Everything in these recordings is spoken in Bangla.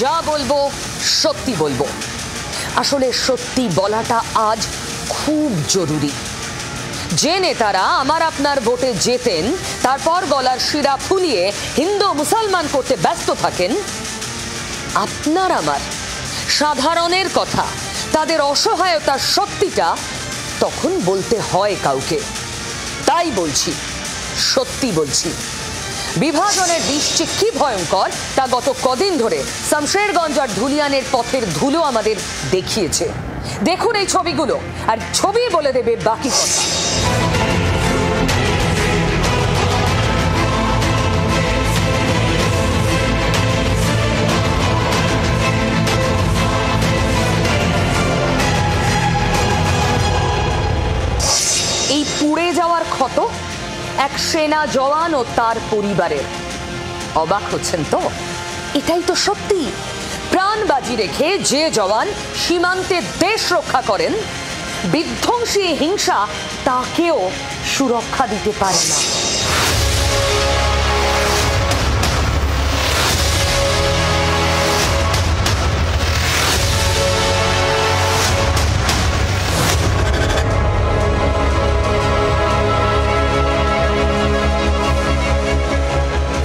যা বলবো সত্যি বলবো। আসলে সত্যি বলাটা আজ খুব জরুরি। যে নেতারা আমার আপনার ভোটে জেতেন তারপর গলার শিরা ফুলিয়ে হিন্দু মুসলমান করতে ব্যস্ত থাকেন, আপনার আমার সাধারণের কথা, তাদের অসহায়তার সত্যিটা তখন বলতে হয় কাউকে। তাই বলছি, সত্যি বলছি। বিভাজনের বিষ যে কি ভয়ঙ্কর তা গত কদিন ধরে শামশেরগঞ্জ আর ধুলিয়ানের পথের ধুলো আমাদের দেখিয়েছে। দেখুন এই ছবিগুলো, আর ছবি বলে দেবে বাকি কথা। এই পুড়ে যাওয়ার ক্ষত এক সেনা জওয়ান ও তার পরিবারের। অবাক হচ্ছেন তো? এটাই তো সত্যি। প্রাণ বাজি রেখে যে জওয়ান সীমান্তে দেশ রক্ষা করেন, বিধ্বংসী হিংসা তাকেও সুরক্ষা দিতে পারে না।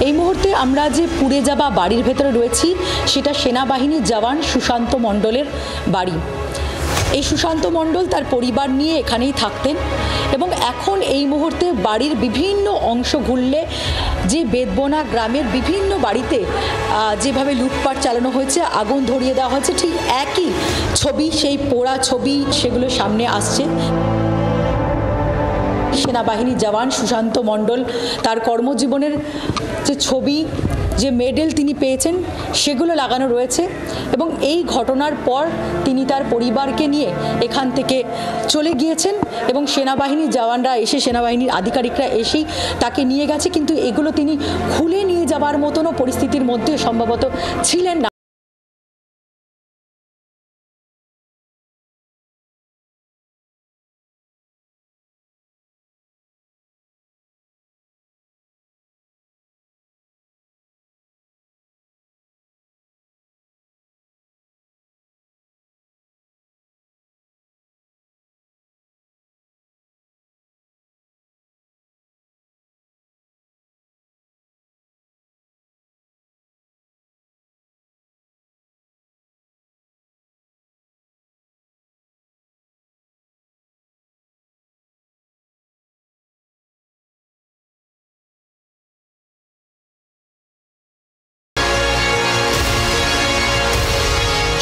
এই মুহূর্তে আমরা যে পুড়ে যাওয়া বাড়ির ভেতরে রয়েছি সেটা সেনাবাহিনীর জওয়ান সুশান্ত মণ্ডলের বাড়ি। এই সুশান্ত মণ্ডল তার পরিবার নিয়ে এখানেই থাকতেন এবং এখন এই মুহূর্তে বাড়ির বিভিন্ন অংশ ঘুরলে যে বেদবোনা গ্রামের বিভিন্ন বাড়িতে যেভাবে লুটপাট চালানো হয়েছে, আগুন ধরিয়ে দেওয়া হয়েছে, ঠিক একই ছবি, সেই পোড়া ছবি সেগুলো সামনে আসছে। সেনাবাহিনীর জওয়ান সুশান্ত মণ্ডল তার কর্মজীবনের যে ছবি, যে মেডেল তিনি পেয়েছেন সেগুলো লাগানো রয়েছে এবং এই ঘটনার পর তিনি তার পরিবারকে নিয়ে এখান থেকে চলে গিয়েছেন এবং সেনাবাহিনীর জওয়ানরা এসে, সেনাবাহিনীর আধিকারিকরা এসেই তাকে নিয়ে গেছে, কিন্তু এগুলো তিনি খুলে নিয়ে যাবার মতনও পরিস্থিতির মধ্যে সম্ভবত ছিলেন না।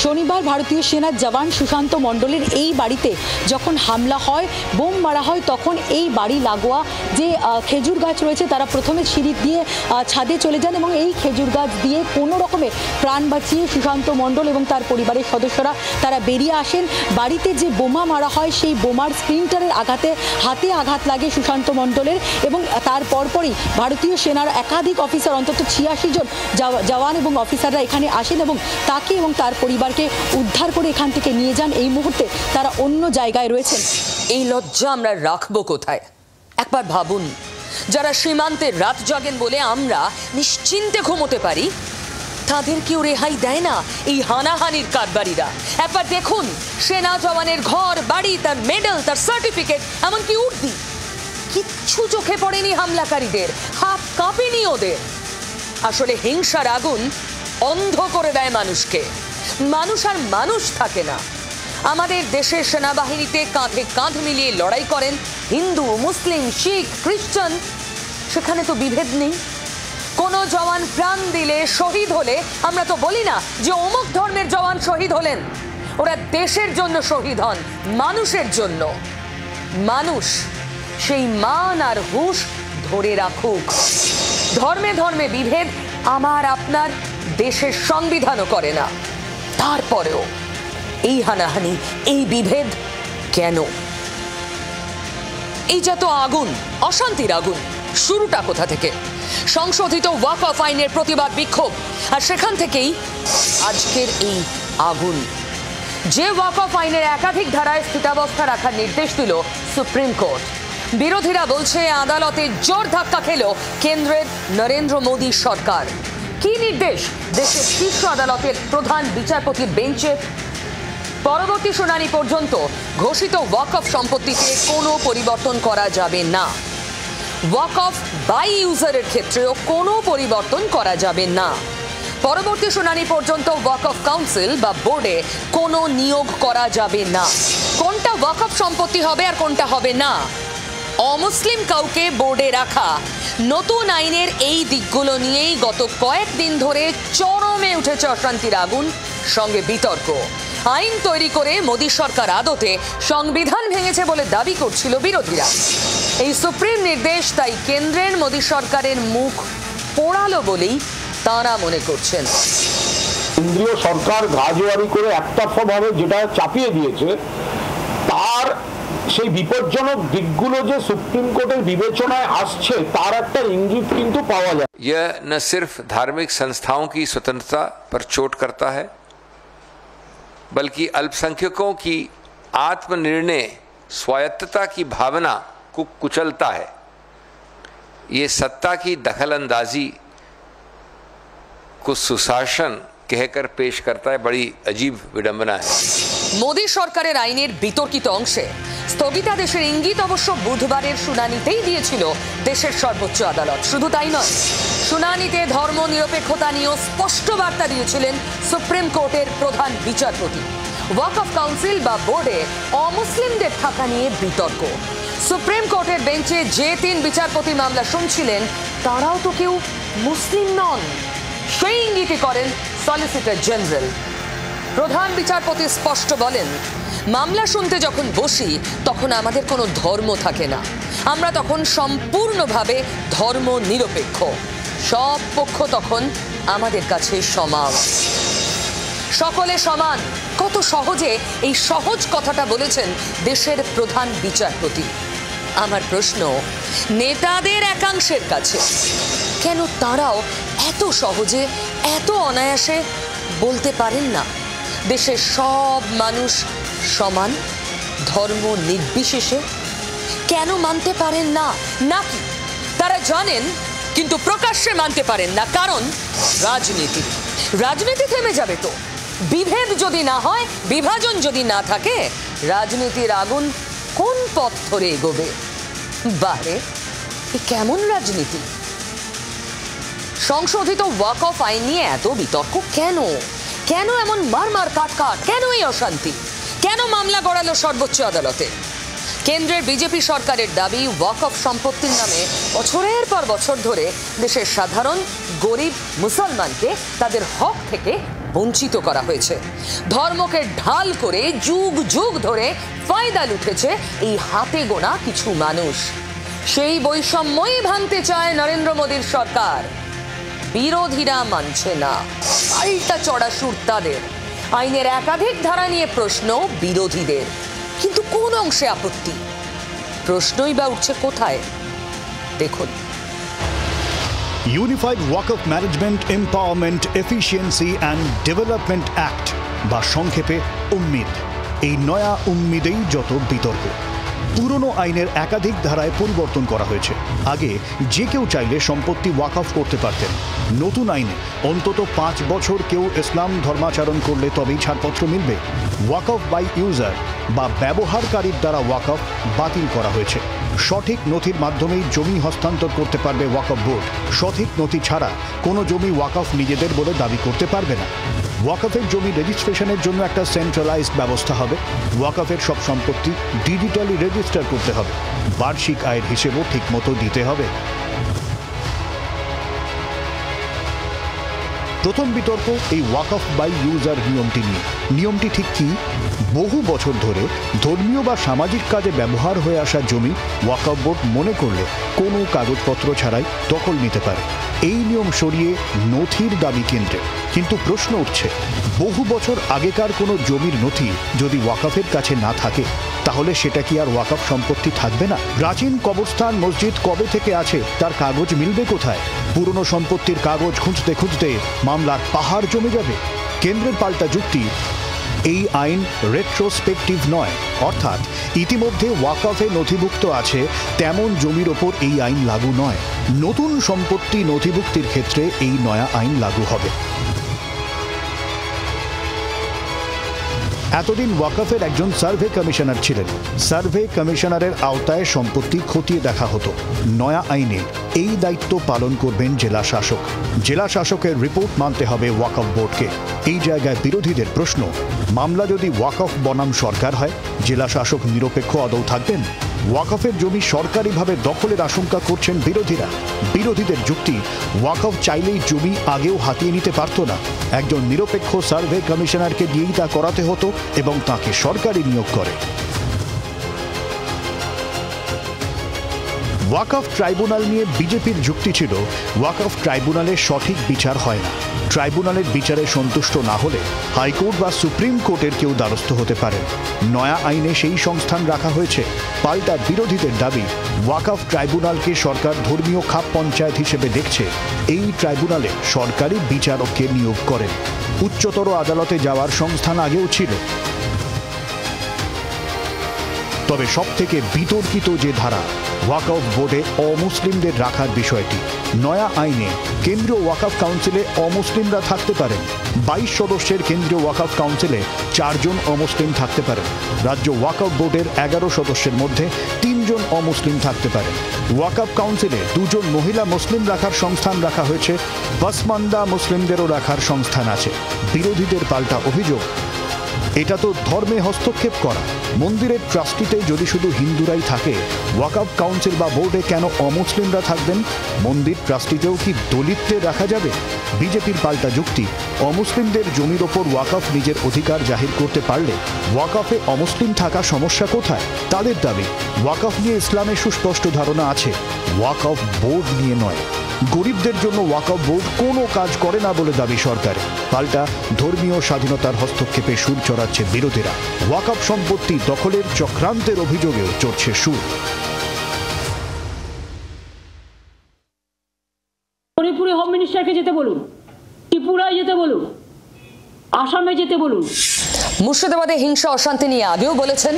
শনিবার ভারতীয় সেনার জওয়ান সুশান্ত মণ্ডলের এই বাড়িতে যখন হামলা হয়, বোম মারা হয়, তখন এই বাড়ি লাগোয়া যে খেজুর গাছ রয়েছে তারা প্রথমে সিঁড়ি দিয়ে ছাদে চলে যান এবং এই খেজুর গাছ দিয়ে কোনো রকমে প্রাণ বাঁচিয়ে সুশান্ত মণ্ডল এবং তার পরিবারের সদস্যরা তারা বেরিয়ে আসেন। বাড়িতে যে বোমা মারা হয় সেই বোমার স্প্লিন্টারের আঘাতে হাতে আঘাত লাগে সুশান্ত মণ্ডলের এবং তার পরপরই ভারতীয় সেনার একাধিক অফিসার, অন্তত 86 জন জওয়ান এবং অফিসাররা এখানে আসেন এবং তাকে এবং তার পরিবারকে উদ্ধার করে এখান থেকে নিয়ে যান। এই মুহূর্তে তারা অন্য জায়গায় রয়েছেন। এই লজ্জা আমরা রাখবো কোথায়? একবার ভাবুন, যারা সীমান্তে রাত জাগেন বলে আমরা নিশ্চিন্তে ঘুমোতে পারি, তাদের কেউ রেহাই দেয় না এই হানাহানির কারবারিরা। একবার দেখুন সেনা জওয়ানের ঘর বাড়ি, তার মেডেল, তার সার্টিফিকেট, এমনকি উর্দি, কিচ্ছু চোখে পড়েনি হামলাকারীদের, হাত কাঁপেনি ওদের। আসলে হিংসার আগুন অন্ধ করে দেয় মানুষকে, মানুষ আর মানুষ থাকে না। আমাদের দেশের সেনাবাহিনীতে কাঁধে কাঁধ মিলিয়ে লড়াই করেন হিন্দু, মুসলিম, শিখ, খ্রিস্টান, সেখানে তো বিভেদ নেই। কোনো জওয়ান প্রাণ দিলে, শহীদ হলে আমরা তো বলি না যে অমুক ধর্মের জওয়ান শহীদ হলেন। ওরা দেশের জন্য শহীদ হন, মানুষের জন্য। মানুষ সেই মান আর হুঁশ ধরে রাখুক। ধর্মে ধর্মে বিভেদ আমার আপনার দেশের সংবিধানও করে না। তারপরেও এই হানাহানি, এই বিভেদ কেন? এই যত আগুন, অশান্তির আগুন, শুরুটা কোথা থেকে? সংশোধিত ওয়াকফ আইনের প্রতিবাদ বিক্ষোভ, আর সেখান থেকেই আজকের এই আগুন। যে ওয়াকফ আইনের একাধিক ধারায় স্থিতাবস্থা রাখার নির্দেশ দিল সুপ্রিম কোর্ট, বিরোধীরা বলছে আদালতে জোর ধাক্কা খেল কেন্দ্রের নরেন্দ্র মোদী সরকার। কি নির্দেশ দেশের শীর্ষ আদালতের প্রধান বিচারপতির বেঞ্চের? পরবর্তী শুনানি পর্যন্ত ঘোষিত ওয়াকফ সম্পত্তিতে কোনো পরিবর্তন করা যাবে না। ওয়াকফ বাই ইউজারের ক্ষেত্রেও কোনো পরিবর্তন করা যাবে না। পরবর্তী শুনানি পর্যন্ত ওয়াকফ কাউন্সিল বা বোর্ডে কোনো নিয়োগ করা যাবে না। কোনটা ওয়াকফ সম্পত্তি হবে আর কোনটা হবে না, অমুসলিম কাউকে বোর্ডে রাখা, নতুন আইনের এই দিকগুলো নিয়েই গত কয়েকদিন ধরে চরমে উঠেছে অশান্তির আগুন, সঙ্গে বিতর্ক। আইন তৈরি করে মোদী সরকার আদতে সংবিধান ভেঙেছে বলে দাবি করছিল বিরোধীরা। এই সুপ্রিম নির্দেশ তাই কেন্দ্রের মোদী সরকারের মুখ পোড়ালো বলেই তাঁরা মনে করছেন। কেন্দ্রীয় সরকার ঘাজোয়ারি করে একতরফাভাবে যেটা চাপিয়ে দিয়েছে, তার সেই বিপজ্জনক দিকগুলো যে সুপ্রিম কোর্টের বিবেচনায় আসছে তার একটা ইঙ্গিত কিন্তু পাওয়া যায়। यह न सिर्फ धार्मिक संस्थाओं की स्वतंत्रता पर चोट करता है, बल्कि अल्पसंख्यकों की आत्मनिर्णय स्वायत्तता की भावना को कुचलता है। ये सत्ता की दखलंदाजी को सुशासन कहकर पेश करता है। बड़ी अजीब विडंबना है। মোদী সরকারের আইনের বিতর্কিত অংশে স্থগিতাদেশের ইঙ্গিত অবশ্য বুধবারের শুনানিতেই দিয়েছিল দেশের সর্বোচ্চ আদালত। শুধু তাই নয়, শুনানিতে ধর্ম নিরপেক্ষতা নিয়েও স্পষ্ট বার্তা দিয়েছিলেন সুপ্রিম কোর্টের প্রধান বিচারপতি। ওয়াকফ কাউন্সিল বা বোর্ডে অমুসলিমদের থাকা নিয়ে বিতর্ক। সুপ্রিম কোর্টের বেঞ্চে যে 3 বিচারপতি মামলা শুনছিলেন তারাও তো কেউ মুসলিম নন, সেই ইঙ্গিতই করেন সলিসিটর জেনারেল। প্রধান বিচারপতি স্পষ্ট বলেন, মামলা শুনতে যখন বসি তখন আমাদের কোনো ধর্ম থাকে না, আমরা তখন সম্পূর্ণভাবে ধর্ম নিরপেক্ষ, সব পক্ষ তখন আমাদের কাছে সমান, সকলে সমান। কত সহজে এই সহজ কথাটা বলেছেন দেশের প্রধান বিচারপতি। আমার প্রশ্ন, নেতাদের একাংশের কাছে কেন তারাও এত সহজে এত অনায়াসে বলতে পারেন না দেশের সব মানুষ সমান, ধর্ম নির্বিশেষে? কেন মানতে পারেন না? নাকি তারা জানেন কিন্তু প্রকাশ্যে মানতে পারেন না কারণ রাজনীতি? রাজনীতি থেমে যাবে তো, বিভেদ যদি না হয়, বিভাজন যদি না থাকে, রাজনীতির আগুন কোন পথ ধরে এগোবে? বারে এ কেমন রাজনীতি? সংশোধিত ওয়াকফ আইন নিয়ে এত বিতর্ক কেন? কেন এমন মারমার কাটকাট? কেন এই অশান্তি? কেন মামলা গড়ালো সর্বোচ্চ আদালতে? কেন্দ্রের বিজেপি সরকারের দাবি, ওয়াকফ সম্পত্তির নামে বছরের পর বছর ধরে দেশের সাধারণ গরিব মুসলমানকে তাদের হক থেকে বঞ্চিত করা হয়েছে। ধর্মকে ঢাল করে যুগ যুগ ধরে ফায়দা লুটেছে এই হাতে গোনা কিছু মানুষ। সেই বৈষম্যই ভাঙতে চায় নরেন্দ্র মোদীর সরকার। বিরোধীরা মানছে না, পাল্টা চড়া সুর তাদের। আইনের একাধিক ধারা নিয়ে প্রশ্ন বিরোধীদের, কিন্তু কোন অংশে আপত্তি? প্রশ্নই বা উঠছে কোথায়? দেখুন। Unified Waqf management empowerment efficiency and development act বা সংক্ষেপে উম্মিদ। এই নয়া উম্মিদেই যত বিতর্ক। পুরনো আইনের একাধিক ধারায় পরিবর্তন করা হয়েছে। আগে যে কেউ চাইলে সম্পত্তি ওয়াকফ করতে পারতেন। নতুন আইনে অন্তত 5 বছর কেউ ইসলাম ধর্মাচরণ করলে তবেই ছাড়পত্র মিলবে। ওয়াকফ বাই ইউজার বা ব্যবহারকারীর দ্বারা ওয়াকফ বাতিল করা হয়েছে। সঠিক নথির মাধ্যমেই জমি হস্তান্তর করতে পারবে ওয়াকফ বোর্ড। সঠিক নথি ছাড়া কোনো জমি ওয়াকফ নিজেদের বলে দাবি করতে পারবে না। ওয়াকফের জমি রেজিস্ট্রেশনের জন্য একটা সেন্ট্রালাইজড ব্যবস্থা হবে। ওয়াকফের সব সম্পত্তি ডিজিটালি রেজিস্টার করতে হবে। বার্ষিক আয়ের হিসেবও ঠিকমতো দিতে হবে। প্রথম বিতর্ক এই ওয়াকফ বাই ইউজার নিয়মটি নিয়ে। নিয়মটি ঠিক কি? বহু বছর ধরে ধর্মীয় বা সামাজিক কাজে ব্যবহার হয়ে আসা জমি ওয়াকফ বোর্ড মনে করলে কোনো কাগজপত্র ছাড়াই দখল নিতে পারে। এই নিয়ম সরিয়ে নথির দাবি কেন্দ্রে। কিন্তু প্রশ্ন উঠছে, বহু বছর আগেকার কোনো জমির নথি যদি ওয়াকফের কাছে না থাকে তাহলে সেটা কি আর ওয়াকফ সম্পত্তি থাকবে না? প্রাচীন কবরস্থান মসজিদ কবে থেকে আছে তার কাগজ মিলবে কোথায়? পুরনো সম্পত্তির কাগজ খুঁজতে খুঁজতে মামলার পাহাড় জমে যাবে। কেন্দ্রের পাল্টা যুক্তি, এই আইন রেট্রোস্পেক্টিভ নয়, অর্থাৎ ইতিমধ্যে ওয়াকফে নথিভুক্ত আছে তেমন জমির ওপর এই আইন লাগু নয়। নতুন সম্পত্তি নথিভুক্তির ক্ষেত্রে এই নয়া আইন লাগু হবে। এতদিন ওয়াকফের একজন সার্ভে কমিশনার ছিলেন। সার্ভে কমিশনারের আওতায় সম্পত্তি খতিয়ে দেখা হতো। নয়া আইনে এই দায়িত্ব পালন করবেন জেলা শাসক। জেলা শাসকের রিপোর্ট মানতে হবে ওয়াকফ বোর্ডকে। এই জায়গায় বিরোধীদের প্রশ্ন, মামলা যদি ওয়াকফ বনাম সরকার হয়, জেলা শাসক নিরপেক্ষ আদৌ থাকবেন? ওয়াকফের জমি সরকারিভাবে দখলের আশঙ্কা করছেন বিরোধীরা। বিরোধীদের যুক্তি, ওয়াকফ চাইলেই জমি আগেও হাতিয়ে নিতে পারত না, একজন নিরপেক্ষ সার্ভে কমিশনারকে দিয়েই তা করাতে হতো এবং তাকে সরকারই নিয়োগ করে। ওয়াকফ ট্রাইব্যুনাল নিয়ে বিজেপির যুক্তি ছিল, ওয়াকফ ট্রাইব্যুনালের সঠিক বিচার হয় না। ট্রাইব্যুনালের বিচারে সন্তুষ্ট না হলে হাইকোর্ট বা সুপ্রিম কোর্টের কেউ দ্বারস্থ হতে পারেন। নয়া আইনে সেই সংস্থান রাখা হয়েছে। পাল্টা বিরোধীদের দাবি, ওয়াকফ ট্রাইব্যুনালকে সরকার ধর্মীয় খাপ পঞ্চায়েত হিসেবে দেখছে। এই ট্রাইব্যুনালে সরকারি বিচারককে নিয়োগ করেন। উচ্চতর আদালতে যাওয়ার সংস্থান আগেও ছিল। তবে সবথেকে বিতর্কিত যে ধারা, ওয়াকফ বোর্ডে অমুসলিমদের রাখার বিষয়টি। নয়া আইনে কেন্দ্রীয় ওয়াকফ কাউন্সিলে অমুসলিমরা থাকতে পারেন। 22 সদস্যের কেন্দ্রীয় ওয়াকফ কাউন্সিলে 4 জন অমুসলিম থাকতে পারেন। রাজ্য ওয়াকফ বোর্ডের 11 সদস্যের মধ্যে 3 জন অমুসলিম থাকতে পারেন। ওয়াকফ কাউন্সিলে 2 জন মহিলা মুসলিম রাখার সংস্থান রাখা হয়েছে। পসমান্দা মুসলিমদেরও রাখার সংস্থান আছে। বিরোধীদের পাল্টা অভিযোগ, এটা তো ধর্মে হস্তক্ষেপ করা। মন্দিরের ট্রাস্টিতে যদি শুধু হিন্দুরাই থাকে, ওয়াকফ কাউন্সিল বা বোর্ডে কেন অমুসলিমরা থাকবেন? মন্দির ট্রাস্টিতেও কি দলিতদের রাখা যাবে? বিজেপির পাল্টা যুক্তি, অমুসলিমদের জমির ওপর ওয়াকফ নিজের অধিকার জাহির করতে পারলে ওয়াকফে অমুসলিম থাকা সমস্যা কোথায়? তাদের দাবি, ওয়াকফ নিয়ে ইসলামের সুস্পষ্ট ধারণা আছে, ওয়াকফ বোর্ড নিয়ে নয়। গরিবদের জন্য ওয়াকফ বোর্ড কোনো কাজ করে না বলে দাবি সরকার। পাল্টা ধর্মীয় স্বাধীনতার হস্তক্ষেপে সুর চড়াচ্ছে বিরোধীরা। ওয়াকফ সম্পত্তি দখলের চক্রান্তের অভিযোগেও চড়ছে সুর। মণিপুরে হোম মিনিস্টারকে যেতে বলুন, ত্রিপুরায় যেতে বলুন, আসামে যেতে বলুন। মুর্শিদাবাদে হিংসা অশান্তি নিয়ে আগেও বলেছেন,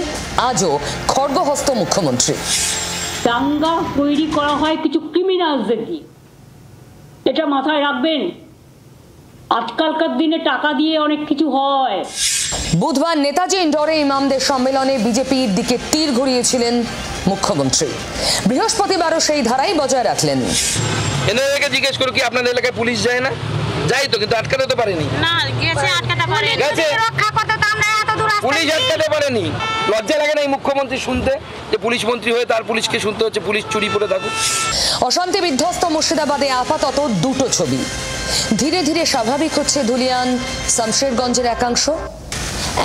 আজও খড়গহস্ত মুখ্যমন্ত্রী। দাঙ্গা তৈরি করা হয় কিছু ক্রিমিনালসদের দিয়ে, এটা মাথায় রাখবেন। আজকালকার দিনে টাকা দিয়ে অনেক কিছু হয়। বুধবার নেতাজি ইন্ডোরে ইমামদের সম্মেলনে বিজেপির দিকে তীর ঘুরিয়েছিলেন মুখ্যমন্ত্রী। বৃহস্পতিবারও সেই ধারাই বজায় রাখলেন। এনাদেরকে জিজ্ঞেস করো কি আপনাদের এলাকায় পুলিশ যায় না? যাই তো, কিন্তু আটকাতে তো পারেনি। না, গেছে আটকাতে পারেনি। গেছে, রক্ষা করতে তো আমরা এত দূর আসতে পুলিশ আটকাতে পারেনি। লজ্জা লাগে না এই মুখ্যমন্ত্রী শুনতে, যে পুলিশ মন্ত্রী হয়ে তার পুলিশকে শুনতে হচ্ছে পুলিশ চুরি করে থাকুক? অশান্তি বিধ্বস্ত মুর্শিদাবাদে আপাতত দুটো ছবি। ধীরে ধীরে স্বাভাবিক হচ্ছে ধুলিয়ান শামশেরগঞ্জের একাংশ।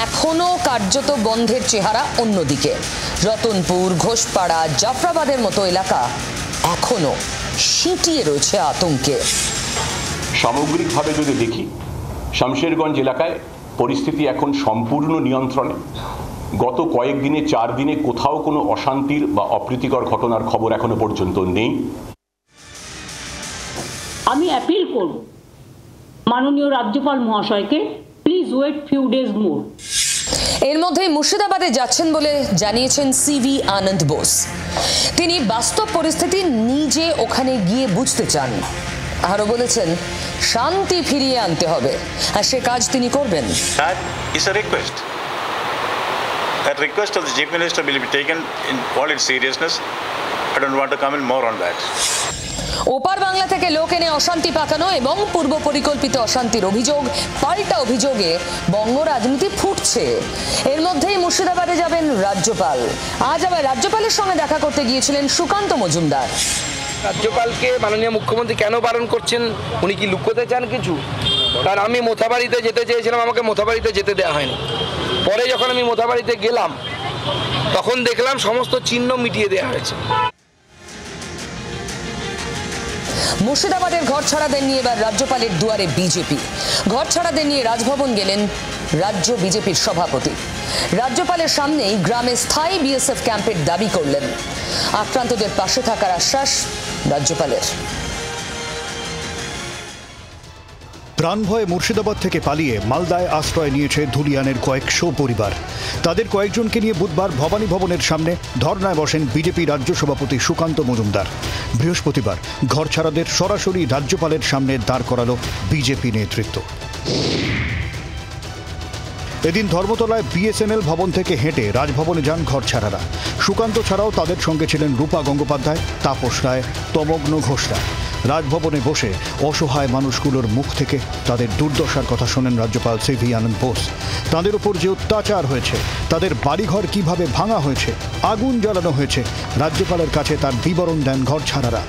এখনো কার্যত বন্ধের চেহারা অন্যদিকে। রতনপুর, ঘোষপাড়া, জাফরাবাদের মতো এলাকা এখনো সিঁটিয়ে রয়েছে আতঙ্কে। সামগ্রিকভাবে যদি দেখি, শামশেরগঞ্জ এলাকায় পরিস্থিতি এখন সম্পূর্ণ নিয়ন্ত্রণে। গত কয়েকদিনে 4 দিনে কোথাও কোনো অশান্তির বা অপ্রীতিকর ঘটনার খবর এখনো পর্যন্ত নেই। আমি অ্যাপিল করব মাননীয় রাজ্যপাল মহাশয়কে, প্লিজ ওয়েট ফিউ ডেজ মোর। এর মধ্যেই মুর্শিদাবাদে যাচ্ছেন বলে জানিয়েছেন সিভি আনন্দ বোস। তিনি বাস্তব পরিস্থিতি নিজে ওখানে গিয়ে বুঝতে চান। আরও বলেছেন, শান্তি ফিরিয়ে আনতে হবে, আর সে কাজ তিনি করবেন। That request of the Chief Minister will be taken in all its seriousness. I don't want to comment more on that. ওপার বাংলা থেকে লোক এনে অশান্তি পাকানো এবং পূর্ব পরিকল্পিত অশান্তির অভিযোগ, পাল্টা অভিযোগে বঙ্গ রাজনীতি ফুটছে। এর মধ্যেই মুর্শিদাবাদে যাবেন রাজ্যপাল। আজ আবার রাজ্যপালের সঙ্গে দেখা করতে গিয়েছিলেন সুকান্ত মজুমদার। রাজ্যপালকে মাননীয় মুখ্যমন্ত্রী কেন বারণ করছেন? উনি কি লুকোতে চান কিছু? কারণ আমি মোথাবাড়িতে যেতে চেয়েছিলাম, আমাকে মোথাবাড়িতে যেতে দেওয়া হয়নি। পরে যখন আমি মোথাবাড়িতে গেলাম, তখন দেখলাম সমস্ত চিহ্ন মিটিয়ে দেওয়া হয়েছে। মুর্শিদাবাদের ঘরছাড়াদের নিয়ে এবার রাজ্যপালের দুয়ারে বিজেপি। ঘরছাড়াদের নিয়ে রাজভবন গেলেন রাজ্য বিজেপির সভাপতি। রাজ্যপালের সামনেই গ্রামে স্থায়ী বিএসএফ ক্যাম্পের দাবি করলেন। আক্রান্তদের পাশে থাকার আশ্বাস রাজ্যপালের। প্রাণভয়ে মুর্শিদাবাদ থেকে পালিয়ে মালদায় আশ্রয় নিয়েছে ধুলিয়ানের কয়েকশো পরিবার। তাদের কয়েকজনকে নিয়ে বুধবার ভবানী ভবনের সামনে ধর্নায় বসেন বিজেপি রাজ্য সভাপতি সুকান্ত মজুমদার। বৃহস্পতিবার ঘরছাড়াদের সরাসরি রাজ্যপালের সামনে দাঁড় করালো বিজেপি নেতৃত্ব। এদিন ধর্মতলায় বিএসএনএল ভবন থেকে হেঁটে রাজভবনে যান ঘরছাড়ারা। সুকান্ত ছাড়াও তাদের সঙ্গে ছিলেন রূপা গঙ্গোপাধ্যায়, তাপস রায়, তমগ্ন ঘোষরা। রাজভবনে বসে অসহায় মানুষগুলোর মুখ থেকে তাদের দুর্দশার কথা শোনেন রাজ্যপাল সিভি আনন্দ বোস। তাদের উপর যে অত্যাচার হয়েছে, তাদের বাড়িঘর কিভাবে ভাঙা হয়েছে, আগুন জ্বালানো হয়েছে, রাজ্যপালের কাছে তার বিবরণ দেন ঘরছাড়ারা।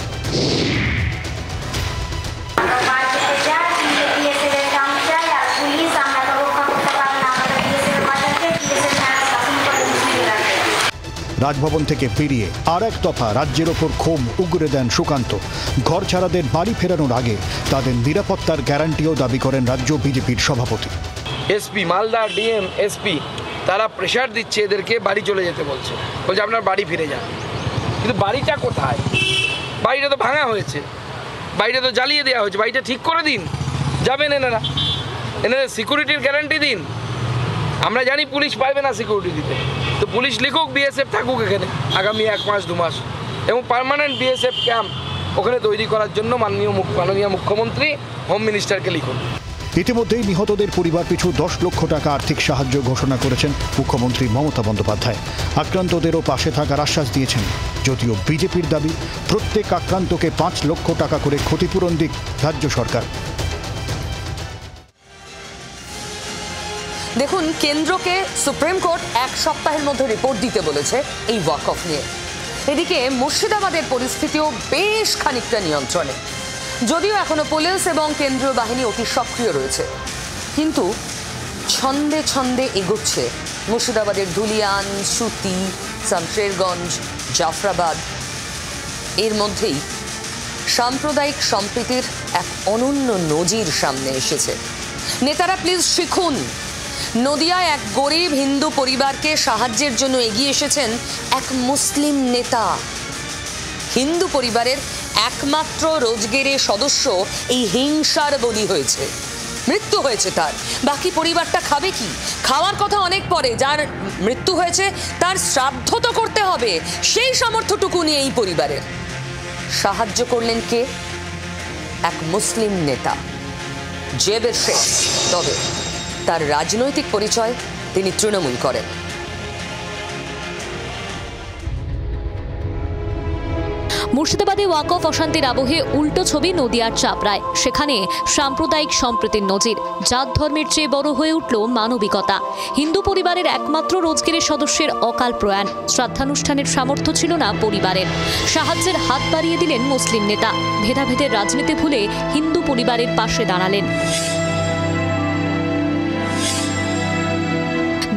রাজভবন থেকে বেরিয়ে আর এক দফা রাজ্যের ওপর ক্ষোভ উগরে দেন সুকান্ত। ঘরছাড়াদের বাড়ি ফেরানোর আগে তাদের নিরাপত্তার গ্যারান্টিও দাবি করেন রাজ্য বিজেপির সভাপতি। এসপি মালদা, ডিএম, এসপি তারা প্রেশার দিচ্ছে এদেরকে বাড়ি চলে যেতে বলছে আপনার বাড়ি ফিরে যান। কিন্তু বাড়িটা কোথায়? বাড়িটা তো ভাঙা হয়েছে, বাড়িটা তো জ্বালিয়ে দেওয়া হয়েছে, বাড়িটা ঠিক করে দিন। যাবেন এনারা সিকিউরিটির গ্যারান্টি দিন। আমরা জানি পুলিশ পারবে না সিকিউরিটি দিতে, তো পুলিশ লিখুক বিএসএফ থাকুক এখানে আগামী 1 মাস 2 মাস, এবং পার্মানেন্ট বিএসএফ ক্যাম্প ওখানে তৈরি করার জন্য মাননীয় মুখ্যমন্ত্রী হোম মিনিস্টারকে লিখুন। ইতিমধ্যেই নিহতদের পরিবার পিছু 10 লক্ষ টাকা আর্থিক সাহায্য ঘোষণা করেছেন মুখ্যমন্ত্রী মমতা বন্দ্যোপাধ্যায়। আক্রান্তদেরও পাশে থাকার আশ্বাস দিয়েছেন। যদিও বিজেপির দাবি প্রত্যেক আক্রান্তকে 5 লক্ষ টাকা করে ক্ষতিপূরণ দিক রাজ্য সরকার। দেখুন, কেন্দ্রকে সুপ্রিম কোর্ট 1 সপ্তাহের মধ্যে রিপোর্ট দিতে বলেছে এই ওয়াকফ নিয়ে। এদিকে মুর্শিদাবাদের পরিস্থিতিও বেশ খানিকটা নিয়ন্ত্রণে, যদিও এখনো পুলিশ এবং কেন্দ্রীয় বাহিনী অতি সক্রিয় রয়েছে, কিন্তু ছন্দে ছন্দে এগোচ্ছে মুর্শিদাবাদের ধুলিয়ান, সুতি, শামশেরগঞ্জ, জাফরাবাদ। এর মধ্যেই সাম্প্রদায়িক সম্প্রীতির এক অনন্য নজির সামনে এসেছে। নেতারা প্লিজ শিখুন। নদিয়ায় এক গরিব হিন্দু পরিবারকে সাহায্যের জন্য এগিয়ে এসেছেন এক মুসলিম নেতা। হিন্দু পরিবারের একমাত্র রোজগেরে সদস্য এই হিংসার বলি হয়েছে, মৃত্যু হয়েছে তার। বাকি পরিবারটা খাবে কি? খাওয়ার কথা অনেক পরে, যার মৃত্যু হয়েছে তার শ্রাদ্ধ তো করতে হবে, সেই সামর্থ্যটুকু নিয়ে এই পরিবারের সাহায্য করলেন কে? এক মুসলিম নেতা, জেবের শেখ। তবে তার রাজনৈতিক পরিচয়, তিনি তৃণমূল করেন। মুর্শিদাবাদে ওয়াকফ অশান্তির আবহে উল্টো ছবি নদিয়ার চাপড়ায়। সেখানে সাম্প্রদায়িক সম্প্রীতির নজির। জাত ধর্মের চেয়ে বড় হয়ে উঠল মানবিকতা। হিন্দু পরিবারের একমাত্র রোজগেরের সদস্যের অকাল প্রয়াণ। শ্রাদ্ধানুষ্ঠানের সামর্থ্য ছিল না পরিবারের। সাহায্যের হাত বাড়িয়ে দিলেন মুসলিম নেতা। ভেদাভেদের রাজনীতি ভুলে হিন্দু পরিবারের পাশে দাঁড়ালেন।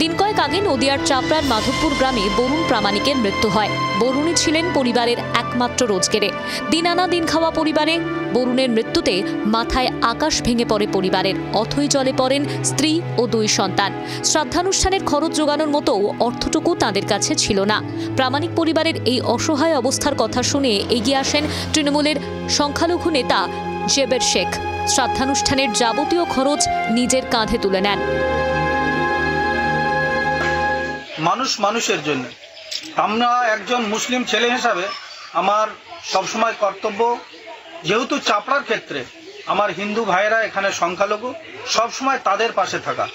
দিন কয়েক আগে নদিয়ার চাপড়ার মাধবপুর গ্রামে বরুণ প্রামাণিকের মৃত্যু হয়। বরুণই ছিলেন পরিবারের একমাত্র রোজগেরে। দিন আনা দিন খাওয়া পরিবারে বরুণের মৃত্যুতে মাথায় আকাশ ভেঙে পড়ে পরিবারের। অথই জলে পড়েন স্ত্রী ও 2 সন্তান। শ্রাদ্ধানুষ্ঠানের খরচ জোগানোর মতো অর্থটুকু তাদের কাছে ছিল না। প্রামাণিক পরিবারের এই অসহায় অবস্থার কথা শুনে এগিয়ে আসেন তৃণমূলের সংখ্যালঘু নেতা জেবের শেখ। শ্রাদ্ধানুষ্ঠানের যাবতীয় খরচ নিজের কাঁধে তুলে নেন। মানুষ মানুষের জন্য। আমরা একজন মুসলিম ছেলে হিসাবে আমার সবসময় কর্তব্য, যেহেতু চাপড়ার ক্ষেত্রে আমার হিন্দু ভাইয়েরা এখানে সংখ্যালঘু, সবসময় তাদের পাশে থাকা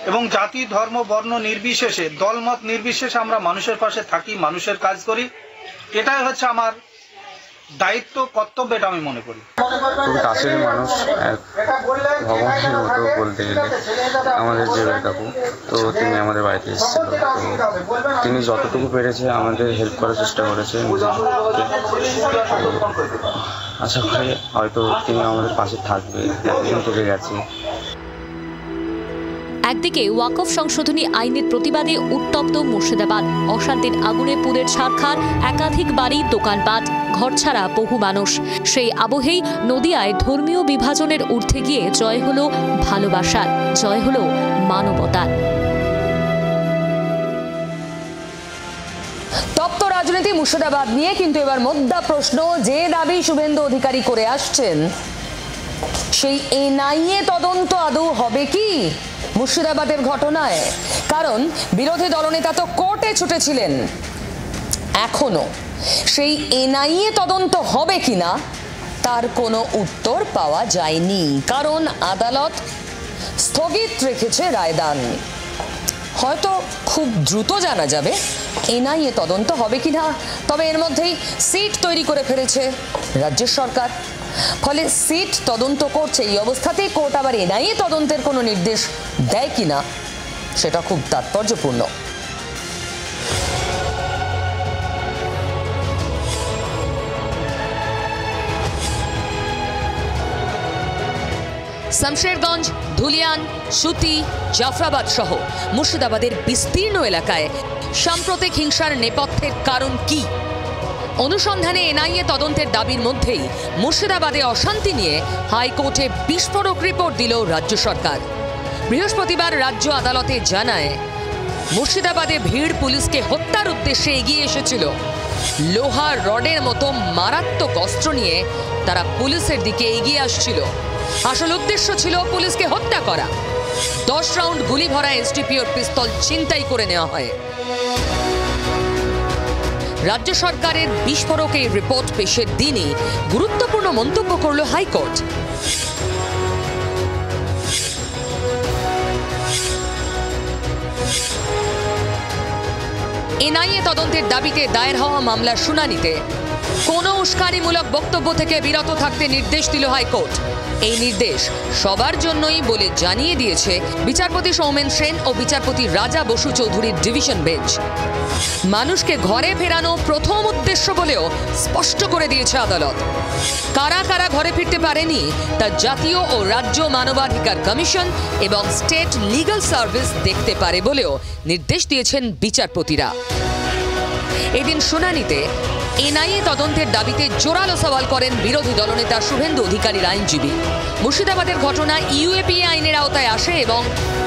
এবং জাতি ধর্ম বর্ণ নির্বিশেষে, দলমত নির্বিশেষে আমরা মানুষের পাশে থাকি, মানুষের কাজ করি। এটাই হচ্ছে আমার দায়িত্ব, কর্তব্য, এটা আমি মনে করি। খুব কাছের মানুষ, ভগবানের মতো বলতে গেলে আমাদের জেবের কাকু। তো তিনি আমাদের বাড়িতে এসেছিল, তো তিনি যতটুকু পেরেছে আমাদের হেল্প করার চেষ্টা করেছে। আশা করি হয়তো তিনি আমাদের পাশে থাকবে, এতদিন থেকে গেছে। একদিকে ওয়াকফ সংশোধনী আইনের প্রতিবাদে উত্তপ্ত মুর্শিদাবাদ। অশান্তির আগুনে পুড়ে ছারখার একাধিক বাড়ি, দোকানপাট, ঘরছাড়া বহু মানুষ। সেই আবহেই নদিয়ায় ধর্মীয় বিভাজনের ঊর্ধ্বে গিয়ে জয় হলো ভালোবাসার, জয় হলো মানবতার। তপ্ত রাজনীতি মুর্শিদাবাদ নিয়ে, কিন্তু এবার মোদ্দা প্রশ্ন, যে দাবি শুভেন্দু অধিকারী করে আসছেন সেই এনআইএ তদন্ত আদৌ হবে কি মুর্শিদাবাদের ঘটনায়? কারণ বিরোধী দলনেতা তো কোর্টে ছুটেছিলেন। এখনো সেই এনআইএ তদন্ত হবে কিনা তার কোনো উত্তর পাওয়া যায়নি, কারণ আদালত স্থগিত রেখেছে রায়দান। হয়তো খুব দ্রুত জানা যাবে এনআইএ তদন্ত হবে কিনা। তবে এর মধ্যেই সিট তৈরি করে ফেলেছে রাজ্যের সরকার, ফলে সিট তদন্ত করছে। এই অবস্থাতেই কোর্ট আবার এনআইএ তদন্তের কোনো নির্দেশ দেয় কিনা সেটা খুব তাৎপর্যপূর্ণ। শামশেরগঞ্জ, ধুলিয়ান, সুতি, জাফরাবাদ সহ মুর্শিদাবাদের বিস্তীর্ণ এলাকায় সাম্প্রতিক হিংসার নেপথ্যের কারণ কি? অনুসন্ধানে এনআইএ তদন্তের দাবির মধ্যেই মুর্শিদাবাদে অশান্তি নিয়ে হাইকোর্টে বিস্ফোরক রিপোর্ট দিল রাজ্য সরকার। বৃহস্পতিবার রাজ্য আদালতে জানায়, মুর্শিদাবাদে ভিড় পুলিশকে হত্যার উদ্দেশ্যে এগিয়ে এসেছিল। লোহা রডের মতো মারাত্মক অস্ত্র নিয়ে তারা পুলিশের দিকে এগিয়ে আসছিল। আসল উদ্দেশ্য ছিল পুলিশকে হত্যা করা। 10 রাউন্ড গুলি ভরা এসডিপিওর পিস্তল ছিনতাই করে নেওয়া হয়। রাজ্য সরকারের বিস্ফোরক এই রিপোর্ট পেশের দিনই গুরুত্বপূর্ণ মন্তব্য করল হাইকোর্ট। এনআইএ তদন্তের দাবিতে দায়ের হওয়া মামলার শুনানিতে কোনো উস্কানিমূলক বক্তব্য থেকে বিরত থাকতে নির্দেশ দিল হাইকোর্ট। এই নির্দেশ সবার জন্যই বলে জানিয়ে দিয়েছে বিচারপতি সৌমেন সেন ও বিচারপতি রাজা বসু চৌধুরীর ডিভিশন বেঞ্চ। মানুষকে ঘরে ফেরানো প্রথম উদ্দেশ্য বলেও স্পষ্ট করে দিয়েছে আদালত। কারা কারা ঘরে ফিরতে পারেনি তা জাতীয় ও রাজ্য মানবাধিকার কমিশন এবং স্টেট লিগ্যাল সার্ভিস দেখতে পারে বলেও নির্দেশ দিয়েছেন বিচারপতিরা। এদিন শুনানিতে এনআইএ তদন্তের দাবিতে জোরালো সওয়াল করেন বিরোধী দলনেতা শুভেন্দু অধিকারীর আইনজীবী। মুর্শিদাবাদের ঘটনা ইউএপিএ আইনের আওতায় আসে এবং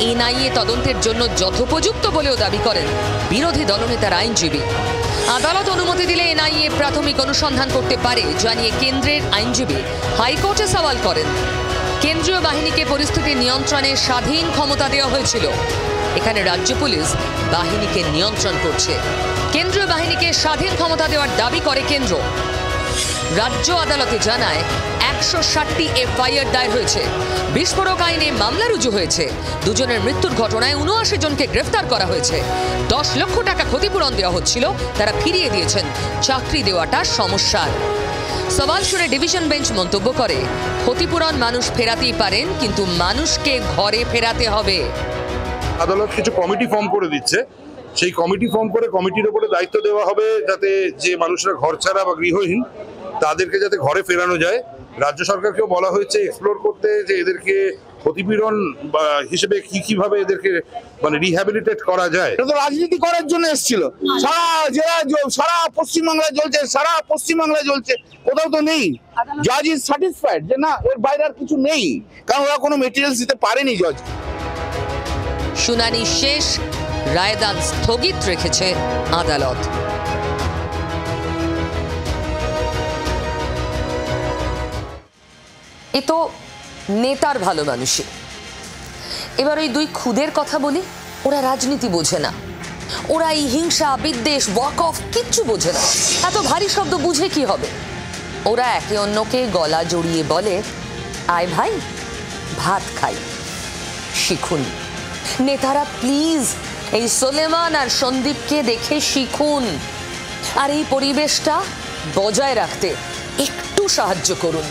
এনআইএ তদন্তের জন্য যথোপযুক্ত বলেও দাবি করেন বিরোধী দলনেতার আইনজীবী। আদালত অনুমতি দিলে এনআইএ প্রাথমিক অনুসন্ধান করতে পারে জানিয়ে কেন্দ্রের আইনজীবী হাইকোর্টে সওয়াল করেন। কেন্দ্রীয় বাহিনীকে পরিস্থিতি নিয়ন্ত্রণে স্বাধীন ক্ষমতা দেওয়া হয়েছিল। এখানে রাজ্য পুলিশ বাহিনীকে নিয়ন্ত্রণ করছে। কেন্দ্রীয় বাহিনীকে স্বাধীন ক্ষমতা দেওয়ার দাবি করে কেন্দ্র। রাজ্য আদালতে জানায় 160টি এফআইআর দায়ের হয়েছে। বিস্ফোরক আইনে মামলা রুজু হয়েছে। দুজনের মৃত্যুর ঘটনায় 79 জনকে গ্রেফতার করা হয়েছে। 10 লক্ষ টাকা ক্ষতিপূরণ দেওয়া হচ্ছিল, তারা ফিরিয়ে দিয়েছেন। চাকরি দেওয়াটা সমস্যার। সওয়াল সুরে ডিভিশন বেঞ্চ মন্তব্য করে, ক্ষতিপূরণ মানুষ ফেরাতেই পারেন, কিন্তু মানুষকে ঘরে ফেরাতে হবে। আদালত কিছু কমিটি ফর্ম করে দিচ্ছে, সেই কমিটি ফর্ম করে কমিটির উপরে দায়িত্ব দেওয়া হবে যাতে যে মানুষরা ঘর ছাড়া বা গৃহহীন তাদেরকে যাতে ঘরে ফেরানো যায়। রাজ্য সরকারকেও বলা হয়েছে এক্সপ্লোর করতে যে এদেরকে ক্ষতিপূরণ হিসেবে কিভাবে এদেরকে মানে রিহ্যাবিলিটেট করা যায়। এটা তো রাজনীতি করার জন্য এসেছিল। সারা পশ্চিমবাংলায় জ্বলছে, কোথাও তো নেই। জাজ ইজ স্যাটিসফাইড যে না, এর বাইরে আর কিছু নেই, কারণ ওরা কোনো মেটেরিয়ালস দিতে পারেনি জজ। শুনানি শেষ, রায়দান স্থগিত রেখেছে আদালত। এ তো নেতার ভালো মানুষই। এবার ওই দুই খুদের কথা বলি। ওরা রাজনীতি বোঝে না, ওরা এই হিংসা, বিদ্বেষ, ওয়াক অফ কিচ্ছু বোঝে না। এত ভারী শব্দ বুঝে কি হবে? ওরা একে অন্যকে গলা জড়িয়ে বলে, আয় ভাই ভাত খাই। শিখুন নেতারা, প্লিজ এই সোলেমান আর সন্দীপকে দেখে শিখুন, আর এই পরিবেশটা বজায় রাখতে একটু সাহায্য করুন।